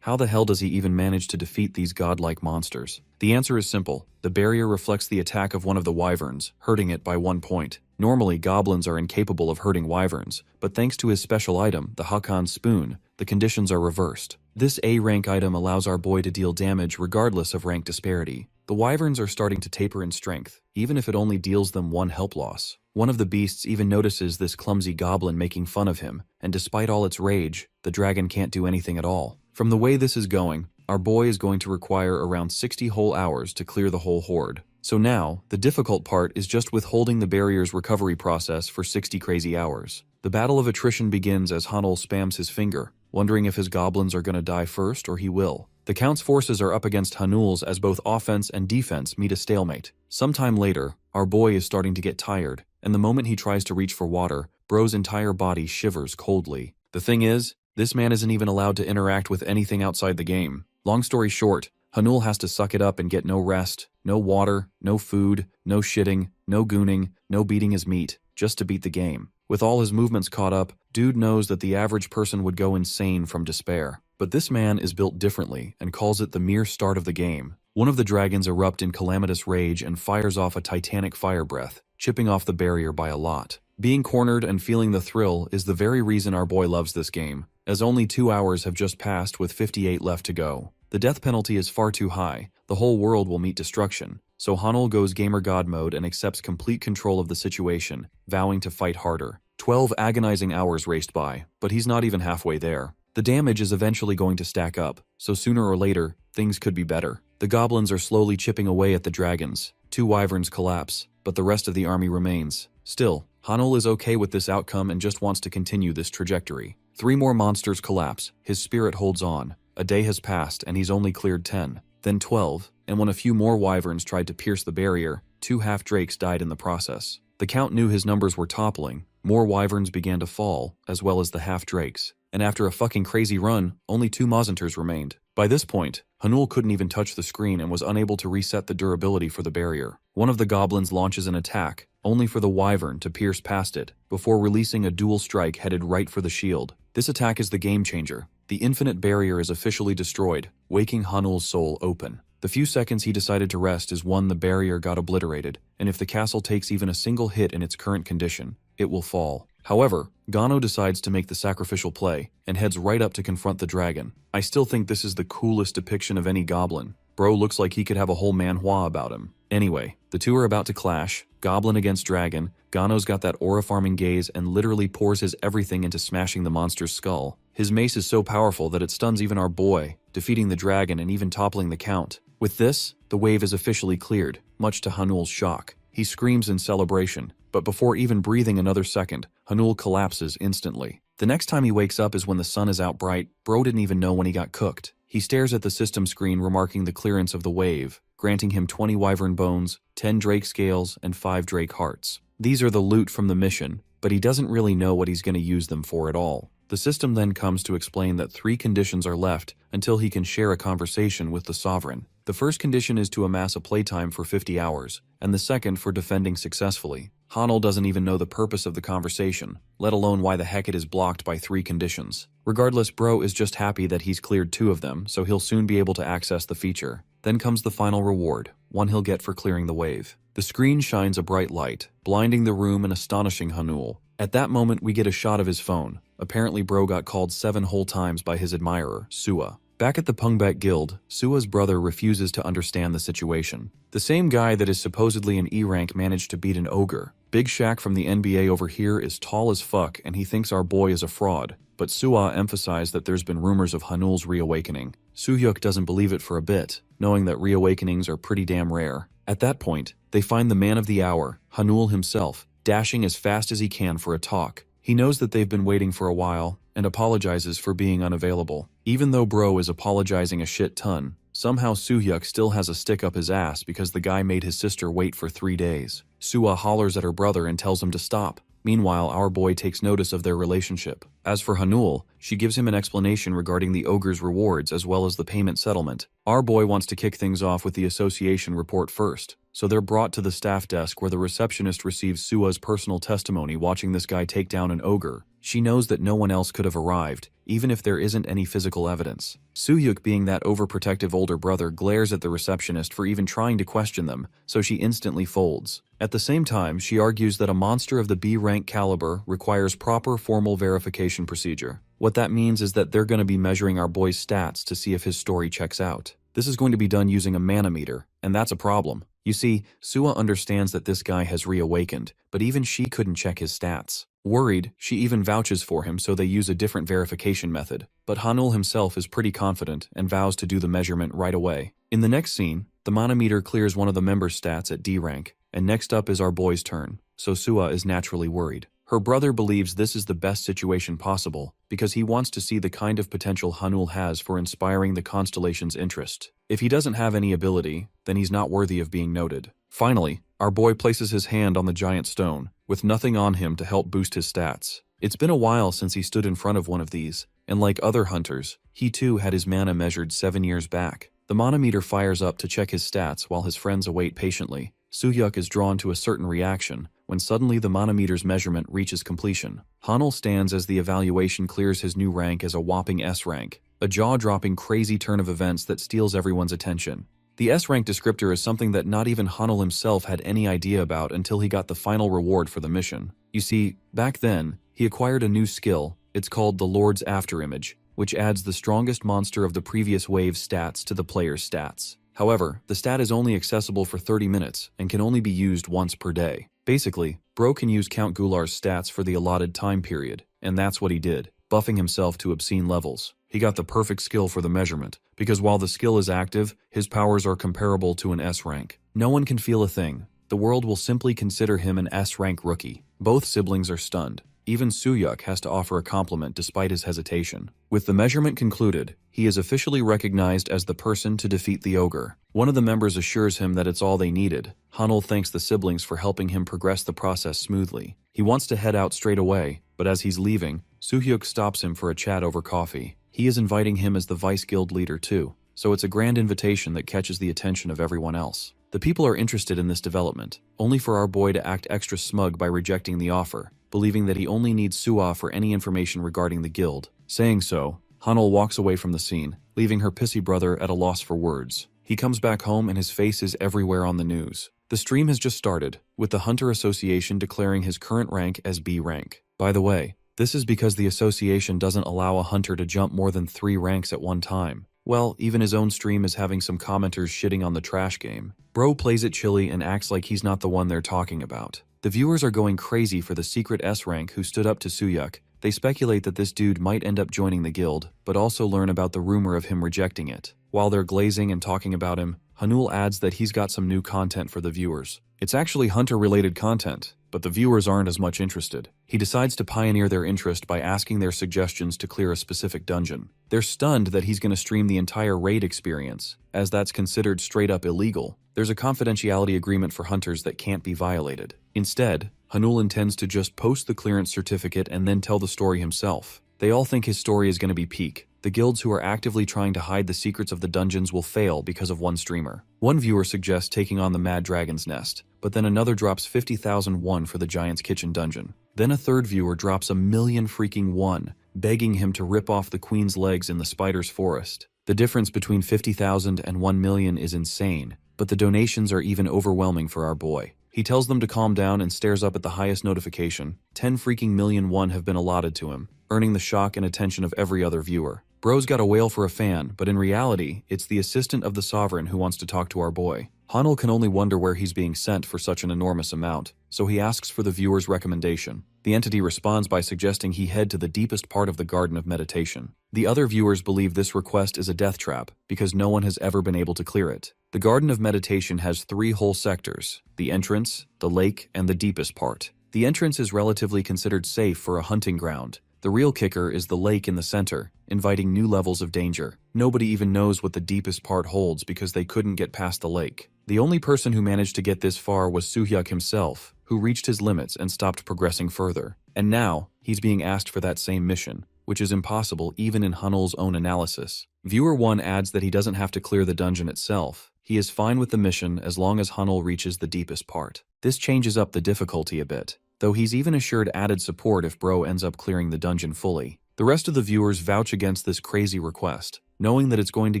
how the hell does he even manage to defeat these godlike monsters? The answer is simple. The barrier reflects the attack of one of the wyverns, hurting it by 1 point. Normally, goblins are incapable of hurting wyverns, but thanks to his special item, the Hakan Spoon, the conditions are reversed. This A-rank item allows our boy to deal damage regardless of rank disparity. The wyverns are starting to taper in strength, even if it only deals them 1 help loss. One of the beasts even notices this clumsy goblin making fun of him, and despite all its rage, the dragon can't do anything at all. From the way this is going, our boy is going to require around 60 whole hours to clear the whole horde. So now, the difficult part is just withholding the barrier's recovery process for 60 crazy hours. The battle of attrition begins as Hanul spams his finger, wondering if his goblins are gonna die first or he will. The Count's forces are up against Hanul's as both offense and defense meet a stalemate. Sometime later, our boy is starting to get tired, and the moment he tries to reach for water, Bro's entire body shivers coldly. The thing is, this man isn't even allowed to interact with anything outside the game. Long story short, Hanul has to suck it up and get no rest, no water, no food, no shitting, no gooning, no beating his meat, just to beat the game. With all his movements caught up, dude knows that the average person would go insane from despair. But this man is built differently and calls it the mere start of the game. One of the dragons erupt in calamitous rage and fires off a titanic fire breath, chipping off the barrier by a lot. Being cornered and feeling the thrill is the very reason our boy loves this game, as only 2 hours have just passed with 58 left to go. The death penalty is far too high, the whole world will meet destruction, so Hanul goes gamer god mode and accepts complete control of the situation, vowing to fight harder. 12 agonizing hours raced by, but he's not even halfway there. The damage is eventually going to stack up, so sooner or later, things could be better. The goblins are slowly chipping away at the dragons. 2 wyverns collapse, but the rest of the army remains. Still, Hanul is okay with this outcome and just wants to continue this trajectory. 3 more monsters collapse, his spirit holds on. A day has passed and he's only cleared 10, then 12, and when a few more wyverns tried to pierce the barrier, 2 half-drakes died in the process. The Count knew his numbers were toppling. More wyverns began to fall, as well as the half-drakes. And after a fucking crazy run, only 2 Mazanters remained. By this point, Hanul couldn't even touch the screen and was unable to reset the durability for the barrier. One of the goblins launches an attack, only for the wyvern to pierce past it, before releasing a dual strike headed right for the shield. This attack is the game changer. The infinite barrier is officially destroyed, waking Hanul's soul open. The few seconds he decided to rest is when the barrier got obliterated, and if the castle takes even a single hit in its current condition, it will fall. However, Gano decides to make the sacrificial play, and heads right up to confront the dragon. I still think this is the coolest depiction of any goblin. Bro looks like he could have a whole manhwa about him. Anyway, the two are about to clash, goblin against dragon. Gano's got that aura-farming gaze and literally pours his everything into smashing the monster's skull. His mace is so powerful that it stuns even our boy, defeating the dragon and even toppling the Count. With this, the wave is officially cleared, much to Hanul's shock. He screams in celebration, but before even breathing another second, Hanul collapses instantly. The next time he wakes up is when the sun is out bright. Bro didn't even know when he got cooked. He stares at the system screen remarking the clearance of the wave, granting him 20 wyvern bones, 10 drake scales, and 5 drake hearts. These are the loot from the mission, but he doesn't really know what he's going to use them for at all. The system then comes to explain that 3 conditions are left until he can share a conversation with the Sovereign. The first condition is to amass a playtime for 50 hours, and the second for defending successfully. Hanul doesn't even know the purpose of the conversation, let alone why the heck it is blocked by 3 conditions. Regardless, Bro is just happy that he's cleared 2 of them, so he'll soon be able to access the feature. Then comes the final reward, one he'll get for clearing the wave. The screen shines a bright light, blinding the room and astonishing Hanul. At that moment, we get a shot of his phone. Apparently, Bro got called 7 whole times by his admirer, Sua. Back at the Pungbek Guild, Sua's brother refuses to understand the situation. The same guy that is supposedly an E-rank managed to beat an ogre. Big Shaq from the NBA over here is tall as fuck and he thinks our boy is a fraud, but Sua emphasized that there's been rumors of Hanul's reawakening. Suhyuk doesn't believe it for a bit, knowing that reawakenings are pretty damn rare. At that point, they find the man of the hour, Hanul himself, dashing as fast as he can for a talk. He knows that they've been waiting for a while, and apologizes for being unavailable. Even though Bro is apologizing a shit ton, somehow Suhyuk still has a stick up his ass because the guy made his sister wait for 3 days. Suwa hollers at her brother and tells him to stop. Meanwhile, our boy takes notice of their relationship. As for Hanul, she gives him an explanation regarding the ogre's rewards as well as the payment settlement. Our boy wants to kick things off with the association report first, so they're brought to the staff desk where the receptionist receives Suwa's personal testimony watching this guy take down an ogre. She knows that no one else could have arrived, even if there isn't any physical evidence. Soo-hyuk, being that overprotective older brother, glares at the receptionist for even trying to question them, so she instantly folds. At the same time, she argues that a monster of the B-rank caliber requires proper formal verification procedure. What that means is that they're going to be measuring our boy's stats to see if his story checks out. This is going to be done using a mana meter, and that's a problem. You see, Suwa understands that this guy has reawakened, but even she couldn't check his stats. Worried, she even vouches for him, so they use a different verification method. But Hanul himself is pretty confident and vows to do the measurement right away. In the next scene, the mana meter clears one of the members' stats at D rank, and next up is our boy's turn, so Suwa is naturally worried. Her brother believes this is the best situation possible because he wants to see the kind of potential Hanul has for inspiring the constellation's interest. If he doesn't have any ability, then he's not worthy of being noted. Finally, our boy places his hand on the giant stone, with nothing on him to help boost his stats. It's been a while since he stood in front of one of these, and like other hunters, he too had his mana measured 7 years back. The mana meter fires up to check his stats while his friends await patiently. Soo-hyuk is drawn to a certain reaction when suddenly the mana meter's measurement reaches completion. Hanul stands as the evaluation clears his new rank as a whopping S rank, a jaw-dropping crazy turn of events that steals everyone's attention. The S-rank descriptor is something that not even Hanul himself had any idea about until he got the final reward for the mission. You see, back then, he acquired a new skill. It's called the Lord's Afterimage, which adds the strongest monster of the previous wave's stats to the player's stats. However, the stat is only accessible for 30 minutes and can only be used once per day. Basically, Bro can use Count Gular's stats for the allotted time period, and that's what he did, buffing himself to obscene levels. He got the perfect skill for the measurement, because while the skill is active, his powers are comparable to an S rank. No one can feel a thing. The world will simply consider him an S rank rookie. Both siblings are stunned. Even Soo-hyuk has to offer a compliment despite his hesitation. With the measurement concluded, he is officially recognized as the person to defeat the ogre. One of the members assures him that it's all they needed. Hanul thanks the siblings for helping him progress the process smoothly. He wants to head out straight away, but as he's leaving, Soo-hyuk stops him for a chat over coffee. He is inviting him as the vice guild leader too, so it's a grand invitation that catches the attention of everyone else. The people are interested in this development, only for our boy to act extra smug by rejecting the offer, believing that he only needs Suwa for any information regarding the guild. Saying so, Hanul walks away from the scene, leaving her pissy brother at a loss for words. He comes back home and his face is everywhere on the news. The stream has just started, with the Hunter Association declaring his current rank as B rank. By the way, this is because the association doesn't allow a hunter to jump more than 3 ranks at one time. Well, even his own stream is having some commenters shitting on the trash game. Bro plays it chilly and acts like he's not the one they're talking about. The viewers are going crazy for the secret S rank who stood up to Soo-hyuk. They speculate that this dude might end up joining the guild, but also learn about the rumor of him rejecting it. While they're glazing and talking about him, Hanul adds that he's got some new content for the viewers. It's actually hunter-related content, but the viewers aren't as much interested. He decides to pioneer their interest by asking their suggestions to clear a specific dungeon. They're stunned that he's going to stream the entire raid experience, as that's considered straight-up illegal. There's a confidentiality agreement for hunters that can't be violated. Instead, Hanul intends to just post the clearance certificate and then tell the story himself. They all think his story is going to be peak. The guilds who are actively trying to hide the secrets of the dungeons will fail because of one streamer. One viewer suggests taking on the Mad Dragon's Nest, but then another drops 50,000 won for the Giant's Kitchen dungeon. Then a third viewer drops 1,000,000 freaking won, begging him to rip off the queen's legs in the spider's forest. The difference between 50,000 and 1,000,000 is insane, but the donations are even overwhelming for our boy. He tells them to calm down and stares up at the highest notification. 10 freaking million won have been allotted to him, earning the shock and attention of every other viewer. Bro's got a whale for a fan, but in reality, it's the assistant of the sovereign who wants to talk to our boy. Hanul can only wonder where he's being sent for such an enormous amount, so he asks for the viewer's recommendation. The entity responds by suggesting he head to the deepest part of the Garden of Meditation. The other viewers believe this request is a death trap, because no one has ever been able to clear it. The Garden of Meditation has 3 whole sectors: the entrance, the lake, and the deepest part. The entrance is relatively considered safe for a hunting ground. The real kicker is the lake in the center, inviting new levels of danger. Nobody even knows what the deepest part holds because they couldn't get past the lake. The only person who managed to get this far was Soo-hyuk himself, who reached his limits and stopped progressing further. And now, he's being asked for that same mission, which is impossible even in Hanul's own analysis. Viewer 1 adds that he doesn't have to clear the dungeon itself. He is fine with the mission as long as Hanul reaches the deepest part. This changes up the difficulty a bit, though he's even assured added support if Bro ends up clearing the dungeon fully. The rest of the viewers vouch against this crazy request, knowing that it's going to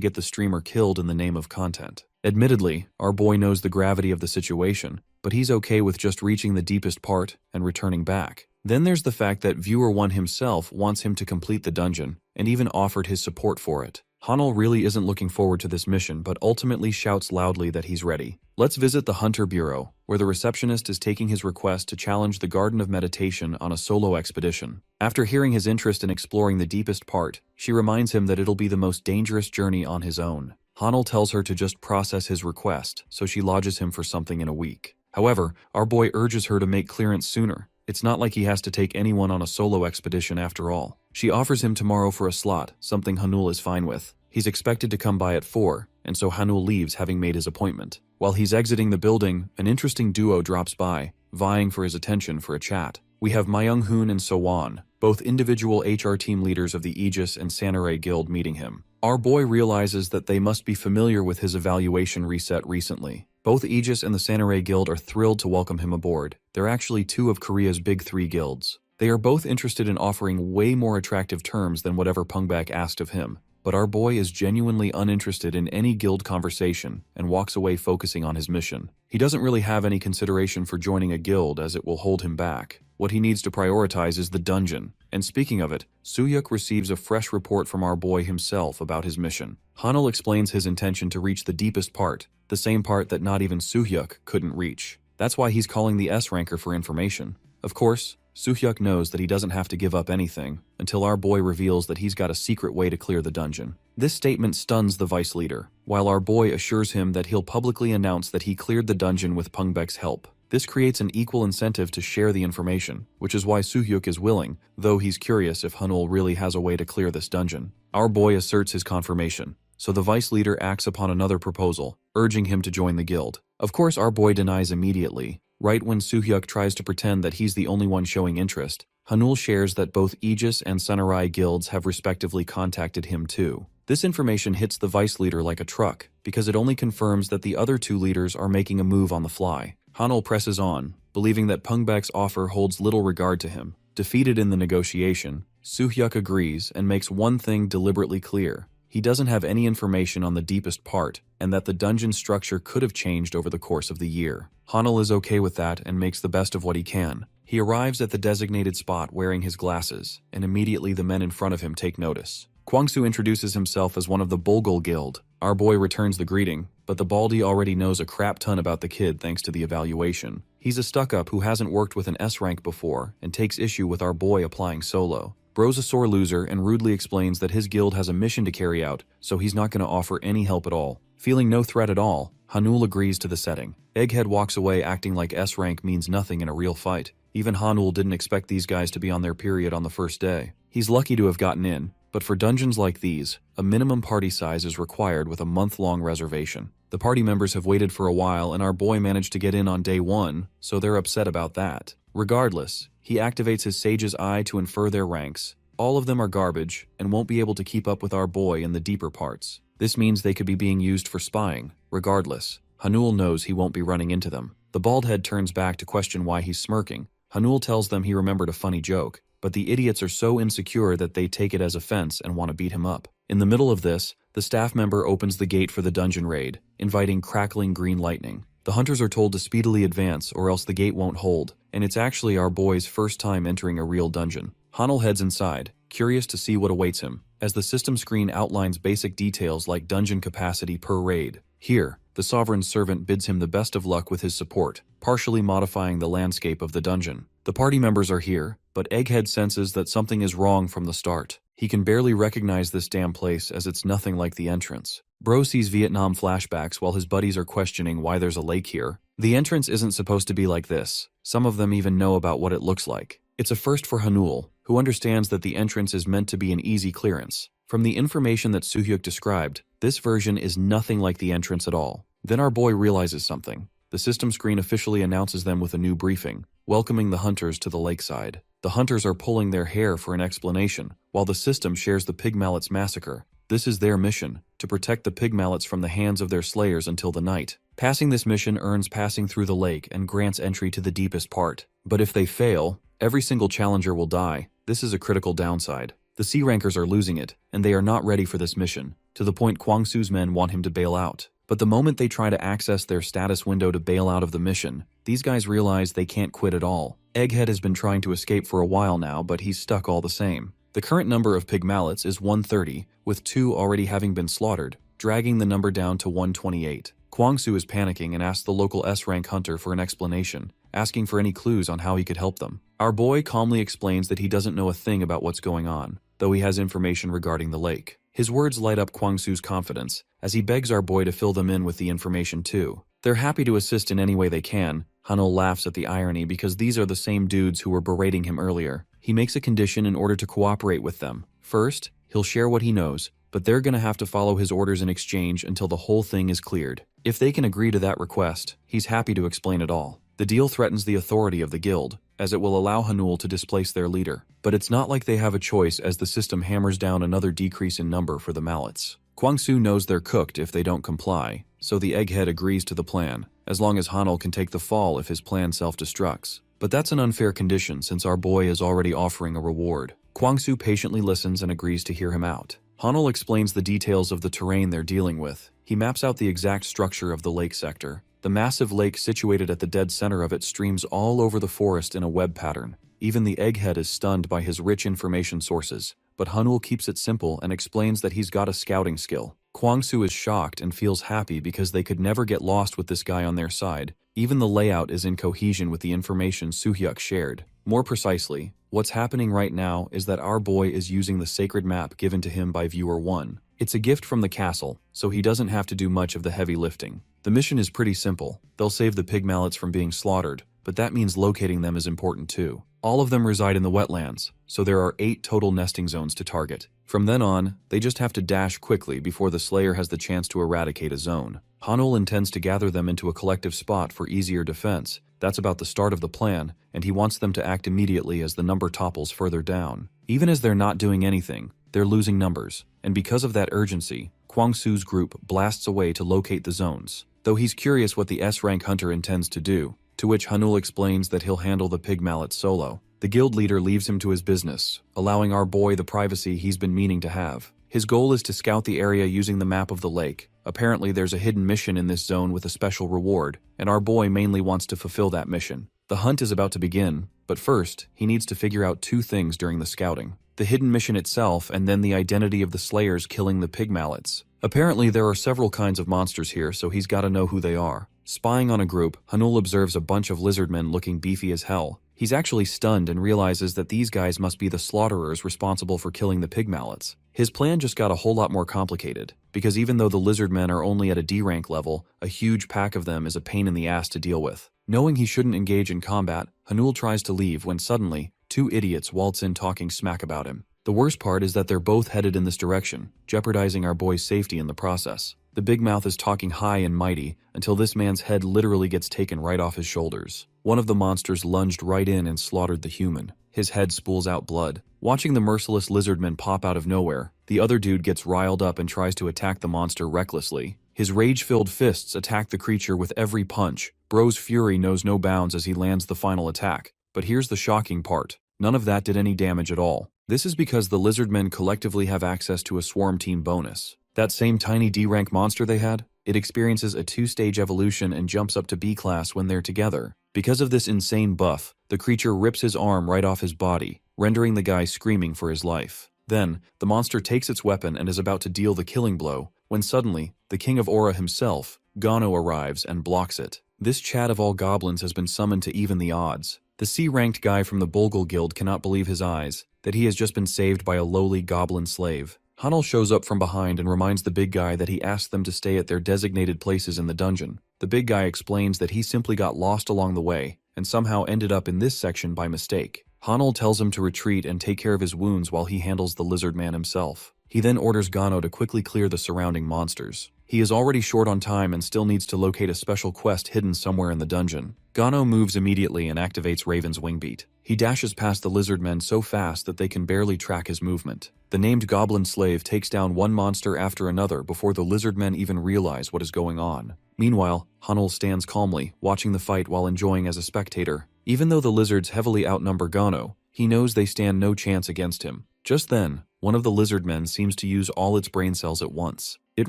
get the streamer killed in the name of content. Admittedly, our boy knows the gravity of the situation, but he's okay with just reaching the deepest part and returning back. Then there's the fact that viewer 1 himself wants him to complete the dungeon, and even offered his support for it. Hanul really isn't looking forward to this mission, but ultimately shouts loudly that he's ready. Let's visit the Hunter Bureau, where the receptionist is taking his request to challenge the Garden of Meditation on a solo expedition. After hearing his interest in exploring the deepest part, she reminds him that it'll be the most dangerous journey on his own. Hanul tells her to just process his request, so she lodges him for something in a week. However, our boy urges her to make clearance sooner. It's not like he has to take anyone on a solo expedition after all. She offers him tomorrow for a slot, something Hanul is fine with. He's expected to come by at 4, and so Hanul leaves having made his appointment. While he's exiting the building, an interesting duo drops by, vying for his attention for a chat. We have Myung-hoon and So-won, both individual HR team leaders of the Aegis and Samurai Guild, meeting him. Our boy realizes that they must be familiar with his evaluation reset recently. Both Aegis and the Samurai Guild are thrilled to welcome him aboard. They're actually 2 of Korea's big 3 guilds. They are both interested in offering way more attractive terms than whatever Pungbak asked of him. But our boy is genuinely uninterested in any guild conversation and walks away focusing on his mission. He doesn't really have any consideration for joining a guild as it will hold him back. What he needs to prioritize is the dungeon. And speaking of it, Soo-hyuk receives a fresh report from our boy himself about his mission. Hanul explains his intention to reach the deepest part, the same part that not even Soo-hyuk couldn't reach. That's why he's calling the S-ranker for information. Of course, Soo-hyuk knows that he doesn't have to give up anything until our boy reveals that he's got a secret way to clear the dungeon. This statement stuns the vice leader, while our boy assures him that he'll publicly announce that he cleared the dungeon with Pungbek's help. This creates an equal incentive to share the information, which is why Soo-hyuk is willing, though he's curious if Hanul really has a way to clear this dungeon. Our boy asserts his confirmation, so the vice leader acts upon another proposal, urging him to join the guild. Of course, our boy denies immediately. Right when Soo-hyuk tries to pretend that he's the only one showing interest, Hanul shares that both Aegis and Samurai guilds have respectively contacted him too. This information hits the vice leader like a truck, because it only confirms that the other 2 leaders are making a move on the fly. Hanul presses on, believing that Pungbak's offer holds little regard to him. Defeated in the negotiation, Soo-hyuk agrees and makes one thing deliberately clear. He doesn't have any information on the deepest part, and that the dungeon structure could have changed over the course of the year. Hanul is okay with that and makes the best of what he can. He arrives at the designated spot wearing his glasses, and immediately the men in front of him take notice. Kwangsu introduces himself as one of the Bulgul Guild. Our boy returns the greeting, but the Baldy already knows a crap ton about the kid thanks to the evaluation. He's a stuck-up who hasn't worked with an S rank before and takes issue with our boy applying solo. Bro's a sore loser and rudely explains that his guild has a mission to carry out, so he's not going to offer any help at all. Feeling no threat at all, Hanul agrees to the setting. Egghead walks away acting like S rank means nothing in a real fight. Even Hanul didn't expect these guys to be on their period on the first day. He's lucky to have gotten in, but for dungeons like these, a minimum party size is required with a month-long reservation. The party members have waited for a while and our boy managed to get in on day 1, so they're upset about that. Regardless, he activates his Sage's Eye to infer their ranks. All of them are garbage and won't be able to keep up with our boy in the deeper parts. This means they could be being used for spying. Regardless, Hanul knows he won't be running into them. The baldhead turns back to question why he's smirking. Hanul tells them he remembered a funny joke, but the idiots are so insecure that they take it as offense and want to beat him up. In the middle of this, the staff member opens the gate for the dungeon raid, inviting crackling green lightning. The hunters are told to speedily advance or else the gate won't hold, and it's actually our boy's first time entering a real dungeon. Hanul heads inside, curious to see what awaits him, as the system screen outlines basic details like dungeon capacity per raid. Here, the Sovereign's servant bids him the best of luck with his support, partially modifying the landscape of the dungeon. The party members are here, but Egghead senses that something is wrong from the start. He can barely recognize this damn place as it's nothing like the entrance. Bro sees Vietnam flashbacks while his buddies are questioning why there's a lake here. The entrance isn't supposed to be like this. Some of them even know about what it looks like. It's a first for Hanul, who understands that the entrance is meant to be an easy clearance. From the information that Soo-hyuk described, this version is nothing like the entrance at all. Then our boy realizes something. The system screen officially announces them with a new briefing, welcoming the hunters to the lakeside. The hunters are pulling their hair for an explanation, while the system shares the pig mallets massacre. This is their mission, to protect the pig mallets from the hands of their slayers until the night. Passing this mission earns passing through the lake and grants entry to the deepest part. But if they fail, every single challenger will die. This is a critical downside. The C rankers are losing it, and they are not ready for this mission, to the point Kwang-soo's men want him to bail out. But the moment they try to access their status window to bail out of the mission, these guys realize they can't quit at all. Egghead has been trying to escape for a while now, but he's stuck all the same. The current number of pig mallets is 130, with 2 already having been slaughtered, dragging the number down to 128. Kwang-soo is panicking and asks the local S-rank hunter for an explanation, asking for any clues on how he could help them. Our boy calmly explains that he doesn't know a thing about what's going on, though he has information regarding the lake. His words light up Kwang-soo's confidence, as he begs our boy to fill them in with the information too. They're happy to assist in any way they can. Hanul laughs at the irony because these are the same dudes who were berating him earlier. He makes a condition in order to cooperate with them. First, he'll share what he knows, but they're gonna have to follow his orders in exchange until the whole thing is cleared. If they can agree to that request, he's happy to explain it all. The deal threatens the authority of the guild, as it will allow Hanul to displace their leader. But it's not like they have a choice as the system hammers down another decrease in number for the mallets. Kwang-soo knows they're cooked if they don't comply, so the egghead agrees to the plan, as long as Hanul can take the fall if his plan self-destructs. But that's an unfair condition since our boy is already offering a reward. Kwang-soo patiently listens and agrees to hear him out. Hanul explains the details of the terrain they're dealing with. He maps out the exact structure of the lake sector. The massive lake situated at the dead center of it streams all over the forest in a web pattern. Even the egghead is stunned by his rich information sources, but Hanul keeps it simple and explains that he's got a scouting skill. Kwang-soo is shocked and feels happy because they could never get lost with this guy on their side. Even the layout is in cohesion with the information Soo-hyuk shared. More precisely, what's happening right now is that our boy is using the sacred map given to him by Viewer 1. It's a gift from the castle, so he doesn't have to do much of the heavy lifting. The mission is pretty simple. They'll save the pig mallets from being slaughtered, but that means locating them is important too. All of them reside in the wetlands, so there are 8 total nesting zones to target. From then on, they just have to dash quickly before the Slayer has the chance to eradicate a zone. Hanul intends to gather them into a collective spot for easier defense. That's about the start of the plan, and he wants them to act immediately as the number topples further down. Even as they're not doing anything, they're losing numbers, and because of that urgency, Kwang-soo's group blasts away to locate the zones. Though he's curious what the S-rank hunter intends to do, to which Hanul explains that he'll handle the pig mallet solo. The guild leader leaves him to his business, allowing our boy the privacy he's been meaning to have. His goal is to scout the area using the map of the lake. Apparently there's a hidden mission in this zone with a special reward, and our boy mainly wants to fulfill that mission. The hunt is about to begin, but first, he needs to figure out 2 things during the scouting. The hidden mission itself, and then the identity of the slayers killing the pig mallets. Apparently there are several kinds of monsters here, so he's gotta know who they are. Spying on a group, Hanul observes a bunch of lizardmen looking beefy as hell. He's actually stunned and realizes that these guys must be the slaughterers responsible for killing the pig mallets. His plan just got a whole lot more complicated, because even though the lizardmen are only at a D rank level, a huge pack of them is a pain in the ass to deal with. Knowing he shouldn't engage in combat, Hanul tries to leave when suddenly, 2 idiots waltz in talking smack about him. The worst part is that they're both headed in this direction, jeopardizing our boy's safety in the process. The big mouth is talking high and mighty until this man's head literally gets taken right off his shoulders. One of the monsters lunged right in and slaughtered the human. His head spools out blood. Watching the merciless lizardman pop out of nowhere, the other dude gets riled up and tries to attack the monster recklessly. His rage-filled fists attack the creature with every punch. Bro's fury knows no bounds as he lands the final attack. But here's the shocking part. None of that did any damage at all. This is because the lizardmen collectively have access to a swarm team bonus. That same tiny D-rank monster they had, it experiences a 2-stage evolution and jumps up to B class when they're together. Because of this insane buff, the creature rips his arm right off his body, rendering the guy screaming for his life. Then, the monster takes its weapon and is about to deal the killing blow, when suddenly, the King of Aura himself, Gano, arrives and blocks it. This Chad of all goblins has been summoned to even the odds. The C-ranked guy from the Bulgul Guild cannot believe his eyes, that he has just been saved by a lowly goblin slave. Hanul shows up from behind and reminds the big guy that he asked them to stay at their designated places in the dungeon. The big guy explains that he simply got lost along the way, and somehow ended up in this section by mistake. Hanul tells him to retreat and take care of his wounds while he handles the lizard man himself. He then orders Gano to quickly clear the surrounding monsters. He is already short on time and still needs to locate a special quest hidden somewhere in the dungeon. Gano moves immediately and activates Raven's wingbeat. He dashes past the lizard men so fast that they can barely track his movement. The named goblin slave takes down one monster after another before the lizard men even realize what is going on. Meanwhile, Hanul stands calmly, watching the fight while enjoying as a spectator. Even though the lizards heavily outnumber Gano, he knows they stand no chance against him. Just then, one of the lizard men seems to use all its brain cells at once. It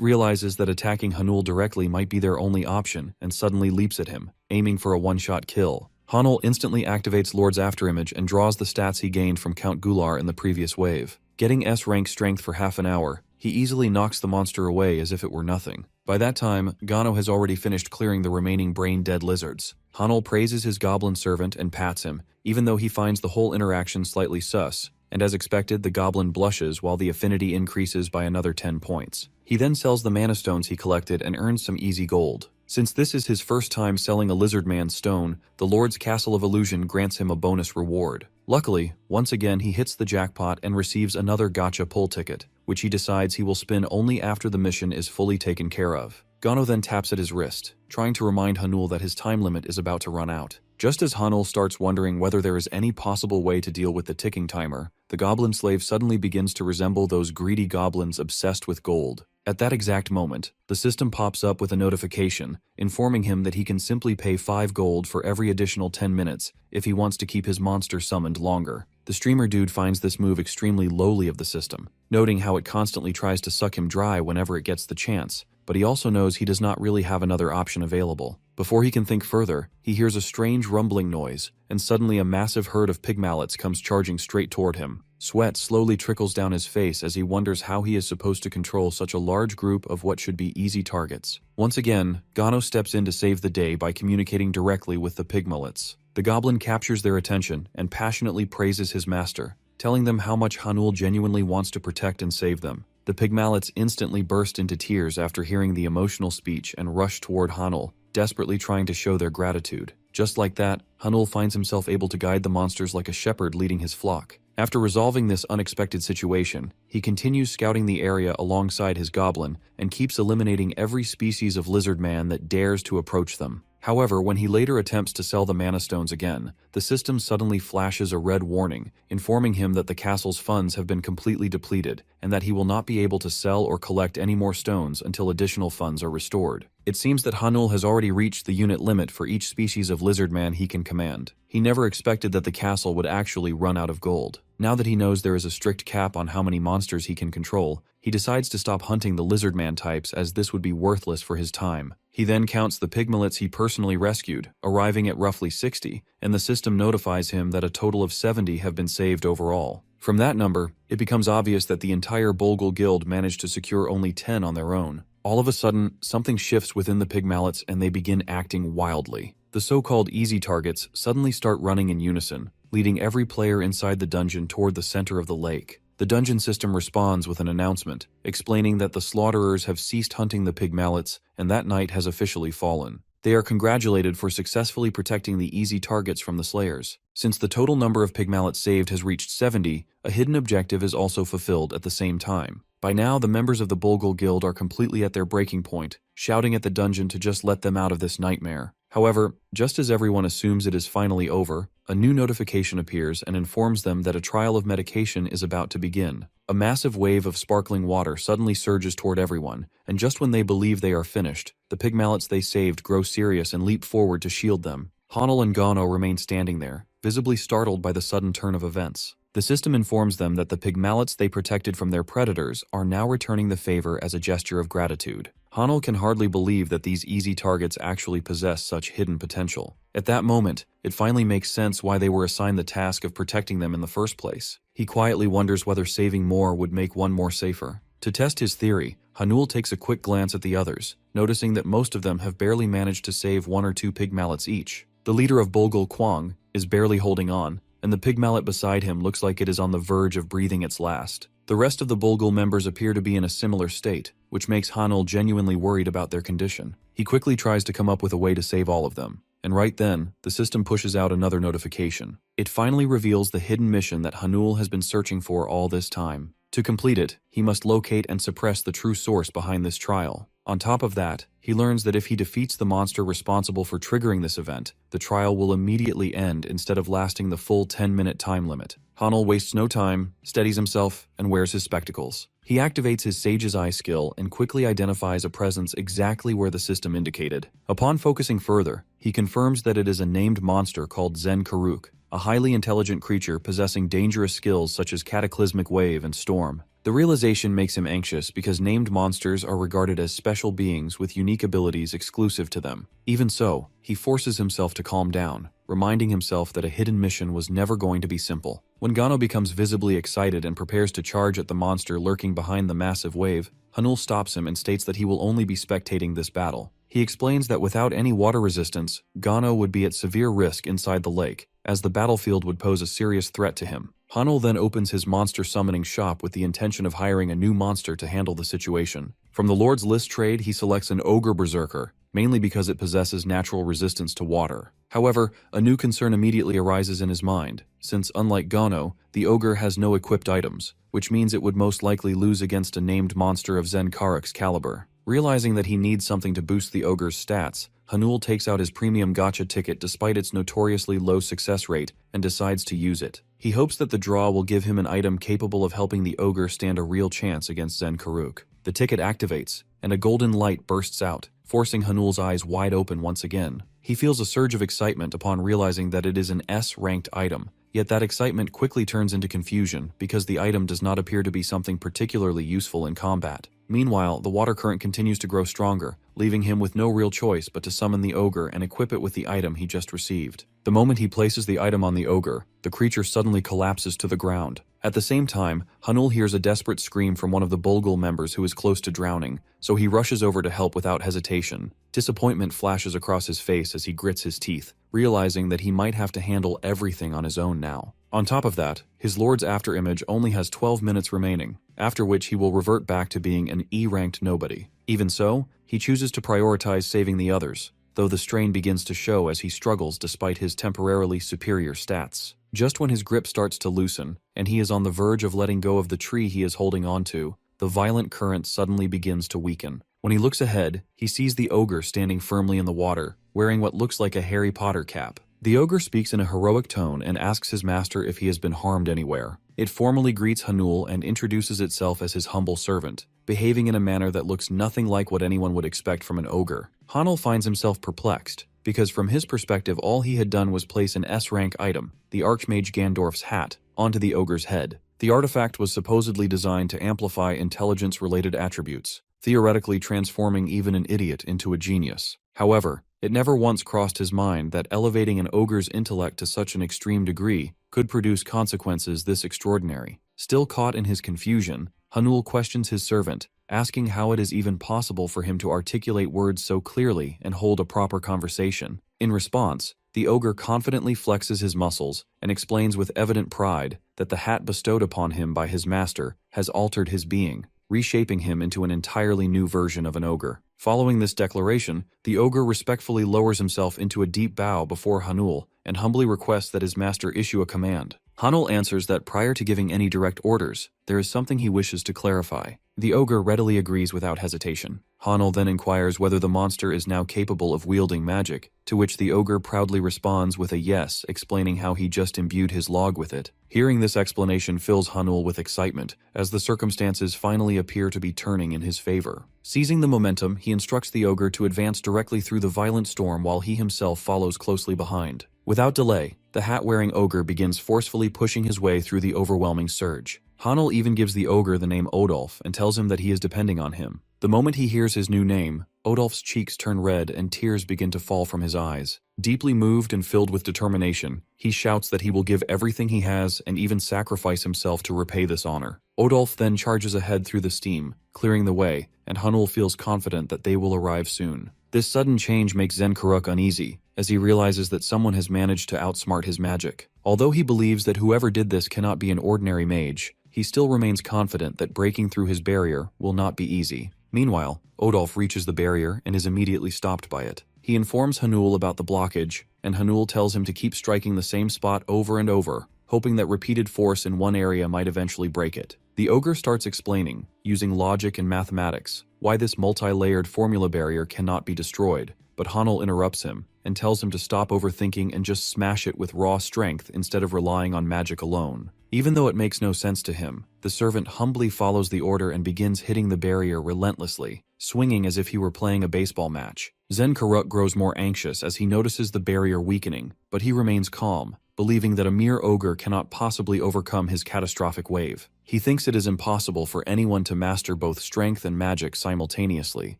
realizes that attacking Hanul directly might be their only option and suddenly leaps at him, aiming for a one-shot kill. Hanul instantly activates Lord's Afterimage and draws the stats he gained from Count Gular in the previous wave. Getting S-rank strength for half an hour, he easily knocks the monster away as if it were nothing. By that time, Gano has already finished clearing the remaining brain-dead lizards. Hanul praises his goblin servant and pats him, even though he finds the whole interaction slightly sus, and as expected, the goblin blushes while the affinity increases by another 10 points. He then sells the mana stones he collected and earns some easy gold. Since this is his first time selling a lizard man stone, the Lord's Castle of Illusion grants him a bonus reward. Luckily, once again he hits the jackpot and receives another gacha pull ticket, which he decides he will spin only after the mission is fully taken care of. Gano then taps at his wrist, trying to remind Hanul that his time limit is about to run out. Just as Hanul starts wondering whether there is any possible way to deal with the ticking timer, the goblin slave suddenly begins to resemble those greedy goblins obsessed with gold. At that exact moment, the system pops up with a notification, informing him that he can simply pay 5 gold for every additional 10 minutes if he wants to keep his monster summoned longer. The streamer dude finds this move extremely lowly of the system, noting how it constantly tries to suck him dry whenever it gets the chance, but he also knows he does not really have another option available. Before he can think further, he hears a strange rumbling noise, and suddenly a massive herd of pigmallets comes charging straight toward him. Sweat slowly trickles down his face as he wonders how he is supposed to control such a large group of what should be easy targets. Once again, Gano steps in to save the day by communicating directly with the pigmallets. The goblin captures their attention and passionately praises his master, telling them how much Hanul genuinely wants to protect and save them. The pigmallets instantly burst into tears after hearing the emotional speech and rush toward Hanul, desperately trying to show their gratitude. Just like that, Hanul finds himself able to guide the monsters like a shepherd leading his flock. After resolving this unexpected situation, he continues scouting the area alongside his goblin and keeps eliminating every species of lizard man that dares to approach them. However, when he later attempts to sell the mana stones again, the system suddenly flashes a red warning, informing him that the castle's funds have been completely depleted and that he will not be able to sell or collect any more stones until additional funds are restored. It seems that Hanul has already reached the unit limit for each species of lizard man he can command. He never expected that the castle would actually run out of gold. Now that he knows there is a strict cap on how many monsters he can control, he decides to stop hunting the lizard man types as this would be worthless for his time. He then counts the pigmallets he personally rescued, arriving at roughly 60, and the system notifies him that a total of 70 have been saved overall. From that number, it becomes obvious that the entire Bolgal Guild managed to secure only 10 on their own. All of a sudden, something shifts within the pigmallets and they begin acting wildly. The so-called easy targets suddenly start running in unison, leading every player inside the dungeon toward the center of the lake. The dungeon system responds with an announcement, explaining that the slaughterers have ceased hunting the pigmallets and that night has officially fallen. They are congratulated for successfully protecting the easy targets from the slayers. Since the total number of pigmallets saved has reached 70, a hidden objective is also fulfilled at the same time. By now, the members of the Bolgal Guild are completely at their breaking point, shouting at the dungeon to just let them out of this nightmare. However, just as everyone assumes it is finally over, a new notification appears and informs them that a trial of medication is about to begin. A massive wave of sparkling water suddenly surges toward everyone, and just when they believe they are finished, the pigmallets they saved grow serious and leap forward to shield them. Hanul and Gano remain standing there, visibly startled by the sudden turn of events. The system informs them that the pigmallets they protected from their predators are now returning the favor as a gesture of gratitude. Hanul can hardly believe that these easy targets actually possess such hidden potential. At that moment, it finally makes sense why they were assigned the task of protecting them in the first place. He quietly wonders whether saving more would make one more safer. To test his theory, Hanul takes a quick glance at the others, noticing that most of them have barely managed to save 1 or 2 pigmallets each. The leader of Bolgal Kwang is barely holding on, and the pigmallet beside him looks like it is on the verge of breathing its last. The rest of the Bolgal members appear to be in a similar state, which makes Hanul genuinely worried about their condition. He quickly tries to come up with a way to save all of them. And right then, the system pushes out another notification. It finally reveals the hidden mission that Hanul has been searching for all this time. To complete it, he must locate and suppress the true source behind this trial. On top of that, he learns that if he defeats the monster responsible for triggering this event, the trial will immediately end instead of lasting the full 10-minute time limit. Hanul wastes no time, steadies himself, and wears his spectacles. He activates his Sage's Eye skill and quickly identifies a presence exactly where the system indicated. Upon focusing further, he confirms that it is a named monster called Zen Karuk, a highly intelligent creature possessing dangerous skills such as Cataclysmic Wave and Storm. The realization makes him anxious because named monsters are regarded as special beings with unique abilities exclusive to them. Even so, he forces himself to calm down, reminding himself that a hidden mission was never going to be simple. When Gano becomes visibly excited and prepares to charge at the monster lurking behind the massive wave, Hanul stops him and states that he will only be spectating this battle. He explains that without any water resistance, Gano would be at severe risk inside the lake, as the battlefield would pose a serious threat to him. Hanul then opens his monster summoning shop with the intention of hiring a new monster to handle the situation. From the Lord's List trade, he selects an Ogre Berserker, mainly because it possesses natural resistance to water. However, a new concern immediately arises in his mind, since unlike Gano, the Ogre has no equipped items, which means it would most likely lose against a named monster of Zen Karuk's caliber. Realizing that he needs something to boost the Ogre's stats, Hanul takes out his premium gacha ticket despite its notoriously low success rate and decides to use it. He hopes that the draw will give him an item capable of helping the Ogre stand a real chance against Zen Karuk. The ticket activates, and a golden light bursts out, forcing Hanul's eyes wide open once again. He feels a surge of excitement upon realizing that it is an S-ranked item, yet that excitement quickly turns into confusion because the item does not appear to be something particularly useful in combat. Meanwhile, the water current continues to grow stronger, leaving him with no real choice but to summon the Ogre and equip it with the item he just received. The moment he places the item on the Ogre, the creature suddenly collapses to the ground. At the same time, Hanul hears a desperate scream from one of the Bulgul members who is close to drowning, so he rushes over to help without hesitation. Disappointment flashes across his face as he grits his teeth, realizing that he might have to handle everything on his own now. On top of that, his Lord's afterimage only has 12 minutes remaining, after which he will revert back to being an E-ranked nobody. Even so, he chooses to prioritize saving the others, though the strain begins to show as he struggles despite his temporarily superior stats. Just when his grip starts to loosen, and he is on the verge of letting go of the tree he is holding onto, the violent current suddenly begins to weaken. When he looks ahead, he sees the Ogre standing firmly in the water, wearing what looks like a Harry Potter cap. The Ogre speaks in a heroic tone and asks his master if he has been harmed anywhere. It formally greets Hanul and introduces itself as his humble servant, behaving in a manner that looks nothing like what anyone would expect from an ogre. Hanul finds himself perplexed, because from his perspective all he had done was place an S-rank item, the Archmage Gandorf's hat, onto the ogre's head. The artifact was supposedly designed to amplify intelligence-related attributes, theoretically transforming even an idiot into a genius. However, it never once crossed his mind that elevating an ogre's intellect to such an extreme degree could produce consequences this extraordinary. Still caught in his confusion, Hanul questions his servant, asking how it is even possible for him to articulate words so clearly and hold a proper conversation. In response, the ogre confidently flexes his muscles and explains with evident pride that the hat bestowed upon him by his master has altered his being, reshaping him into an entirely new version of an ogre. Following this declaration, the ogre respectfully lowers himself into a deep bow before Hanul and humbly requests that his master issue a command. Hanul answers that prior to giving any direct orders, there is something he wishes to clarify. The ogre readily agrees without hesitation. Hanul then inquires whether the monster is now capable of wielding magic, to which the ogre proudly responds with a yes, explaining how he just imbued his log with it. Hearing this explanation fills Hanul with excitement, as the circumstances finally appear to be turning in his favor. Seizing the momentum, he instructs the ogre to advance directly through the violent storm while he himself follows closely behind. Without delay, the hat-wearing ogre begins forcefully pushing his way through the overwhelming surge. Hanul even gives the ogre the name Odolf and tells him that he is depending on him. The moment he hears his new name, Odolf's cheeks turn red and tears begin to fall from his eyes. Deeply moved and filled with determination, he shouts that he will give everything he has and even sacrifice himself to repay this honor. Odolf then charges ahead through the steam, clearing the way, and Hanul feels confident that they will arrive soon. This sudden change makes Zen Karuk uneasy, as he realizes that someone has managed to outsmart his magic. Although he believes that whoever did this cannot be an ordinary mage, he still remains confident that breaking through his barrier will not be easy. Meanwhile, Odolf reaches the barrier and is immediately stopped by it. He informs Hanul about the blockage, and Hanul tells him to keep striking the same spot over and over, hoping that repeated force in one area might eventually break it. The ogre starts explaining, using logic and mathematics, why this multi-layered formula barrier cannot be destroyed, but Hanul interrupts him and tells him to stop overthinking and just smash it with raw strength instead of relying on magic alone. Even though it makes no sense to him, the servant humbly follows the order and begins hitting the barrier relentlessly, swinging as if he were playing a baseball match. Zen Karuk grows more anxious as he notices the barrier weakening, but he remains calm, believing that a mere ogre cannot possibly overcome his catastrophic wave. He thinks it is impossible for anyone to master both strength and magic simultaneously,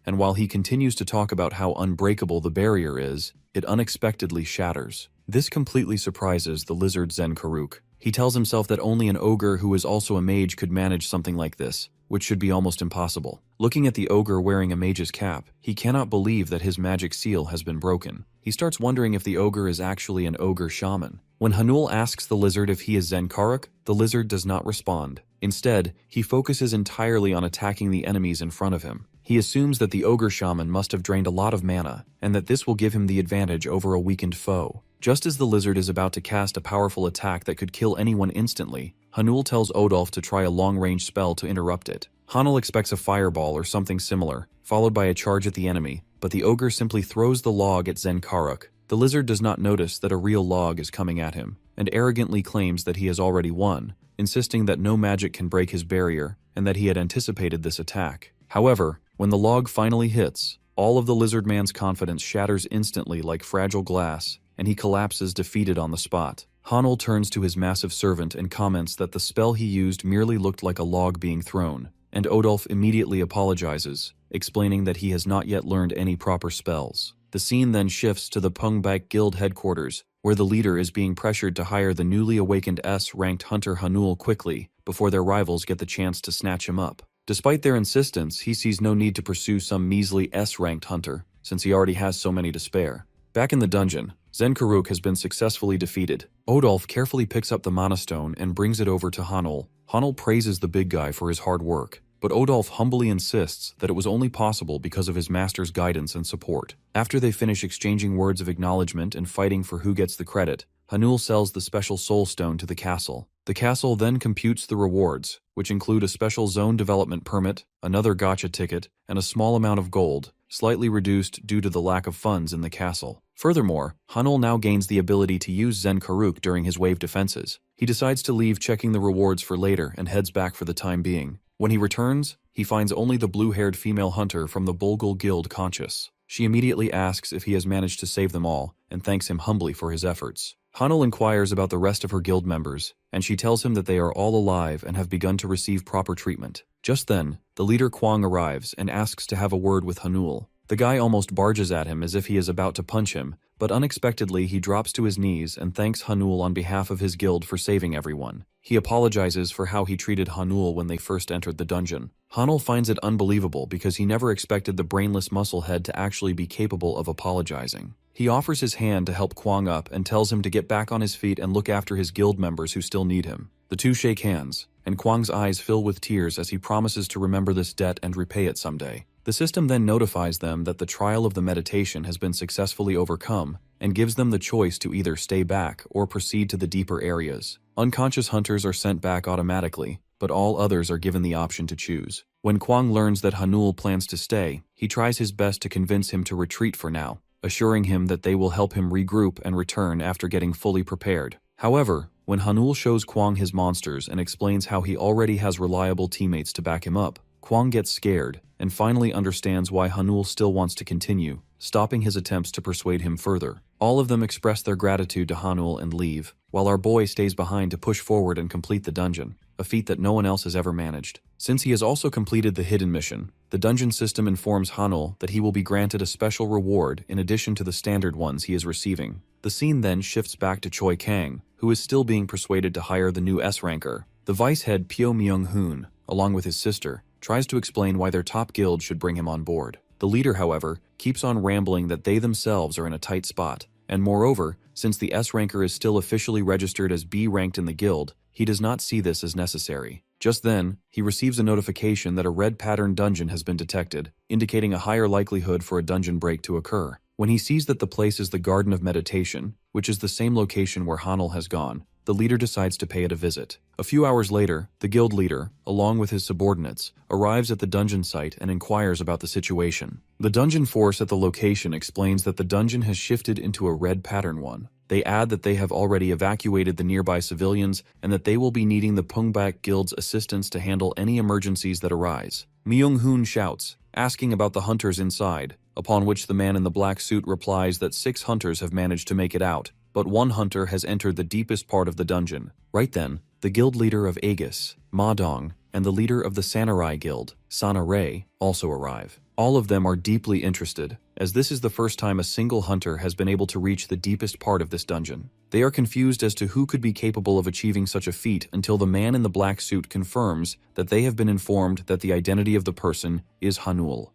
and while he continues to talk about how unbreakable the barrier is, it unexpectedly shatters. This completely surprises the lizard Zen Karuk. He tells himself that only an ogre who is also a mage could manage something like this, which should be almost impossible. Looking at the ogre wearing a mage's cap, he cannot believe that his magic seal has been broken. He starts wondering if the ogre is actually an ogre shaman. When Hanul asks the lizard if he is Zen Karuk, the lizard does not respond. Instead, he focuses entirely on attacking the enemies in front of him. He assumes that the ogre shaman must have drained a lot of mana, and that this will give him the advantage over a weakened foe. Just as the lizard is about to cast a powerful attack that could kill anyone instantly, Hanul tells Odolf to try a long-range spell to interrupt it. Hanul expects a fireball or something similar, followed by a charge at the enemy, but the ogre simply throws the log at Zen Karuk. The lizard does not notice that a real log is coming at him, and arrogantly claims that he has already won, insisting that no magic can break his barrier and that he had anticipated this attack. However, when the log finally hits, all of the lizard man's confidence shatters instantly like fragile glass, and he collapses defeated on the spot. Hanul turns to his massive servant and comments that the spell he used merely looked like a log being thrown, and Odolf immediately apologizes, explaining that he has not yet learned any proper spells. The scene then shifts to the Pungbak Guild headquarters, where the leader is being pressured to hire the newly awakened S-ranked hunter Hanul quickly, before their rivals get the chance to snatch him up. Despite their insistence, he sees no need to pursue some measly S-ranked hunter, since he already has so many to spare. Back in the dungeon, Zen Karuk has been successfully defeated. Odolf carefully picks up the mana stone and brings it over to Hanul. Hanul praises the big guy for his hard work, but Odolf humbly insists that it was only possible because of his master's guidance and support. After they finish exchanging words of acknowledgement and fighting for who gets the credit, Hanul sells the special soul stone to the castle. The castle then computes the rewards, which include a special zone development permit, another gacha ticket, and a small amount of gold, slightly reduced due to the lack of funds in the castle. Furthermore, Hanul now gains the ability to use Zen Karuk during his wave defenses. He decides to leave checking the rewards for later and heads back for the time being. When he returns, he finds only the blue-haired female hunter from the Bulgul Guild conscious. She immediately asks if he has managed to save them all, and thanks him humbly for his efforts. Hanul inquires about the rest of her guild members, and she tells him that they are all alive and have begun to receive proper treatment. Just then, the leader Kwang arrives and asks to have a word with Hanul. The guy almost barges at him as if he is about to punch him, but unexpectedly he drops to his knees and thanks Hanul on behalf of his guild for saving everyone. He apologizes for how he treated Hanul when they first entered the dungeon. Hanul finds it unbelievable because he never expected the brainless musclehead to actually be capable of apologizing. He offers his hand to help Kwang up and tells him to get back on his feet and look after his guild members who still need him. The two shake hands, and Kwang's eyes fill with tears as he promises to remember this debt and repay it someday. The system then notifies them that the trial of the meditation has been successfully overcome and gives them the choice to either stay back or proceed to the deeper areas. Unconscious hunters are sent back automatically, but all others are given the option to choose. When Kwang learns that Hanul plans to stay, he tries his best to convince him to retreat for now, assuring him that they will help him regroup and return after getting fully prepared. However, when Hanul shows Kwang his monsters and explains how he already has reliable teammates to back him up, Kwang gets scared and finally understands why Hanul still wants to continue, stopping his attempts to persuade him further. All of them express their gratitude to Hanul and leave, while our boy stays behind to push forward and complete the dungeon, a feat that no one else has ever managed. Since he has also completed the hidden mission, the dungeon system informs Hanul that he will be granted a special reward in addition to the standard ones he is receiving. The scene then shifts back to Choi Kang, who is still being persuaded to hire the new S-ranker. The vice head Pyo Myung-hoon, along with his sister, tries to explain why their top guild should bring him on board. The leader, however, keeps on rambling that they themselves are in a tight spot, and moreover, since the S-ranker is still officially registered as B-ranked in the guild, he does not see this as necessary. Just then, he receives a notification that a red pattern dungeon has been detected, indicating a higher likelihood for a dungeon break to occur. When he sees that the place is the Garden of Meditation, which is the same location where Hanel has gone, the leader decides to pay it a visit. A few hours later, the guild leader, along with his subordinates, arrives at the dungeon site and inquires about the situation. The dungeon force at the location explains that the dungeon has shifted into a red pattern one. They add that they have already evacuated the nearby civilians and that they will be needing the Pungbak Guild's assistance to handle any emergencies that arise. Myung-hoon shouts, asking about the hunters inside, upon which the man in the black suit replies that 6 hunters have managed to make it out, but 1 hunter has entered the deepest part of the dungeon. Right then, the guild leader of Aegis, Ma Dong, and the leader of the Samurai Guild, Sana Rei, also arrive. All of them are deeply interested, as this is the first time a single hunter has been able to reach the deepest part of this dungeon. They are confused as to who could be capable of achieving such a feat until the man in the black suit confirms that they have been informed that the identity of the person is Hanul.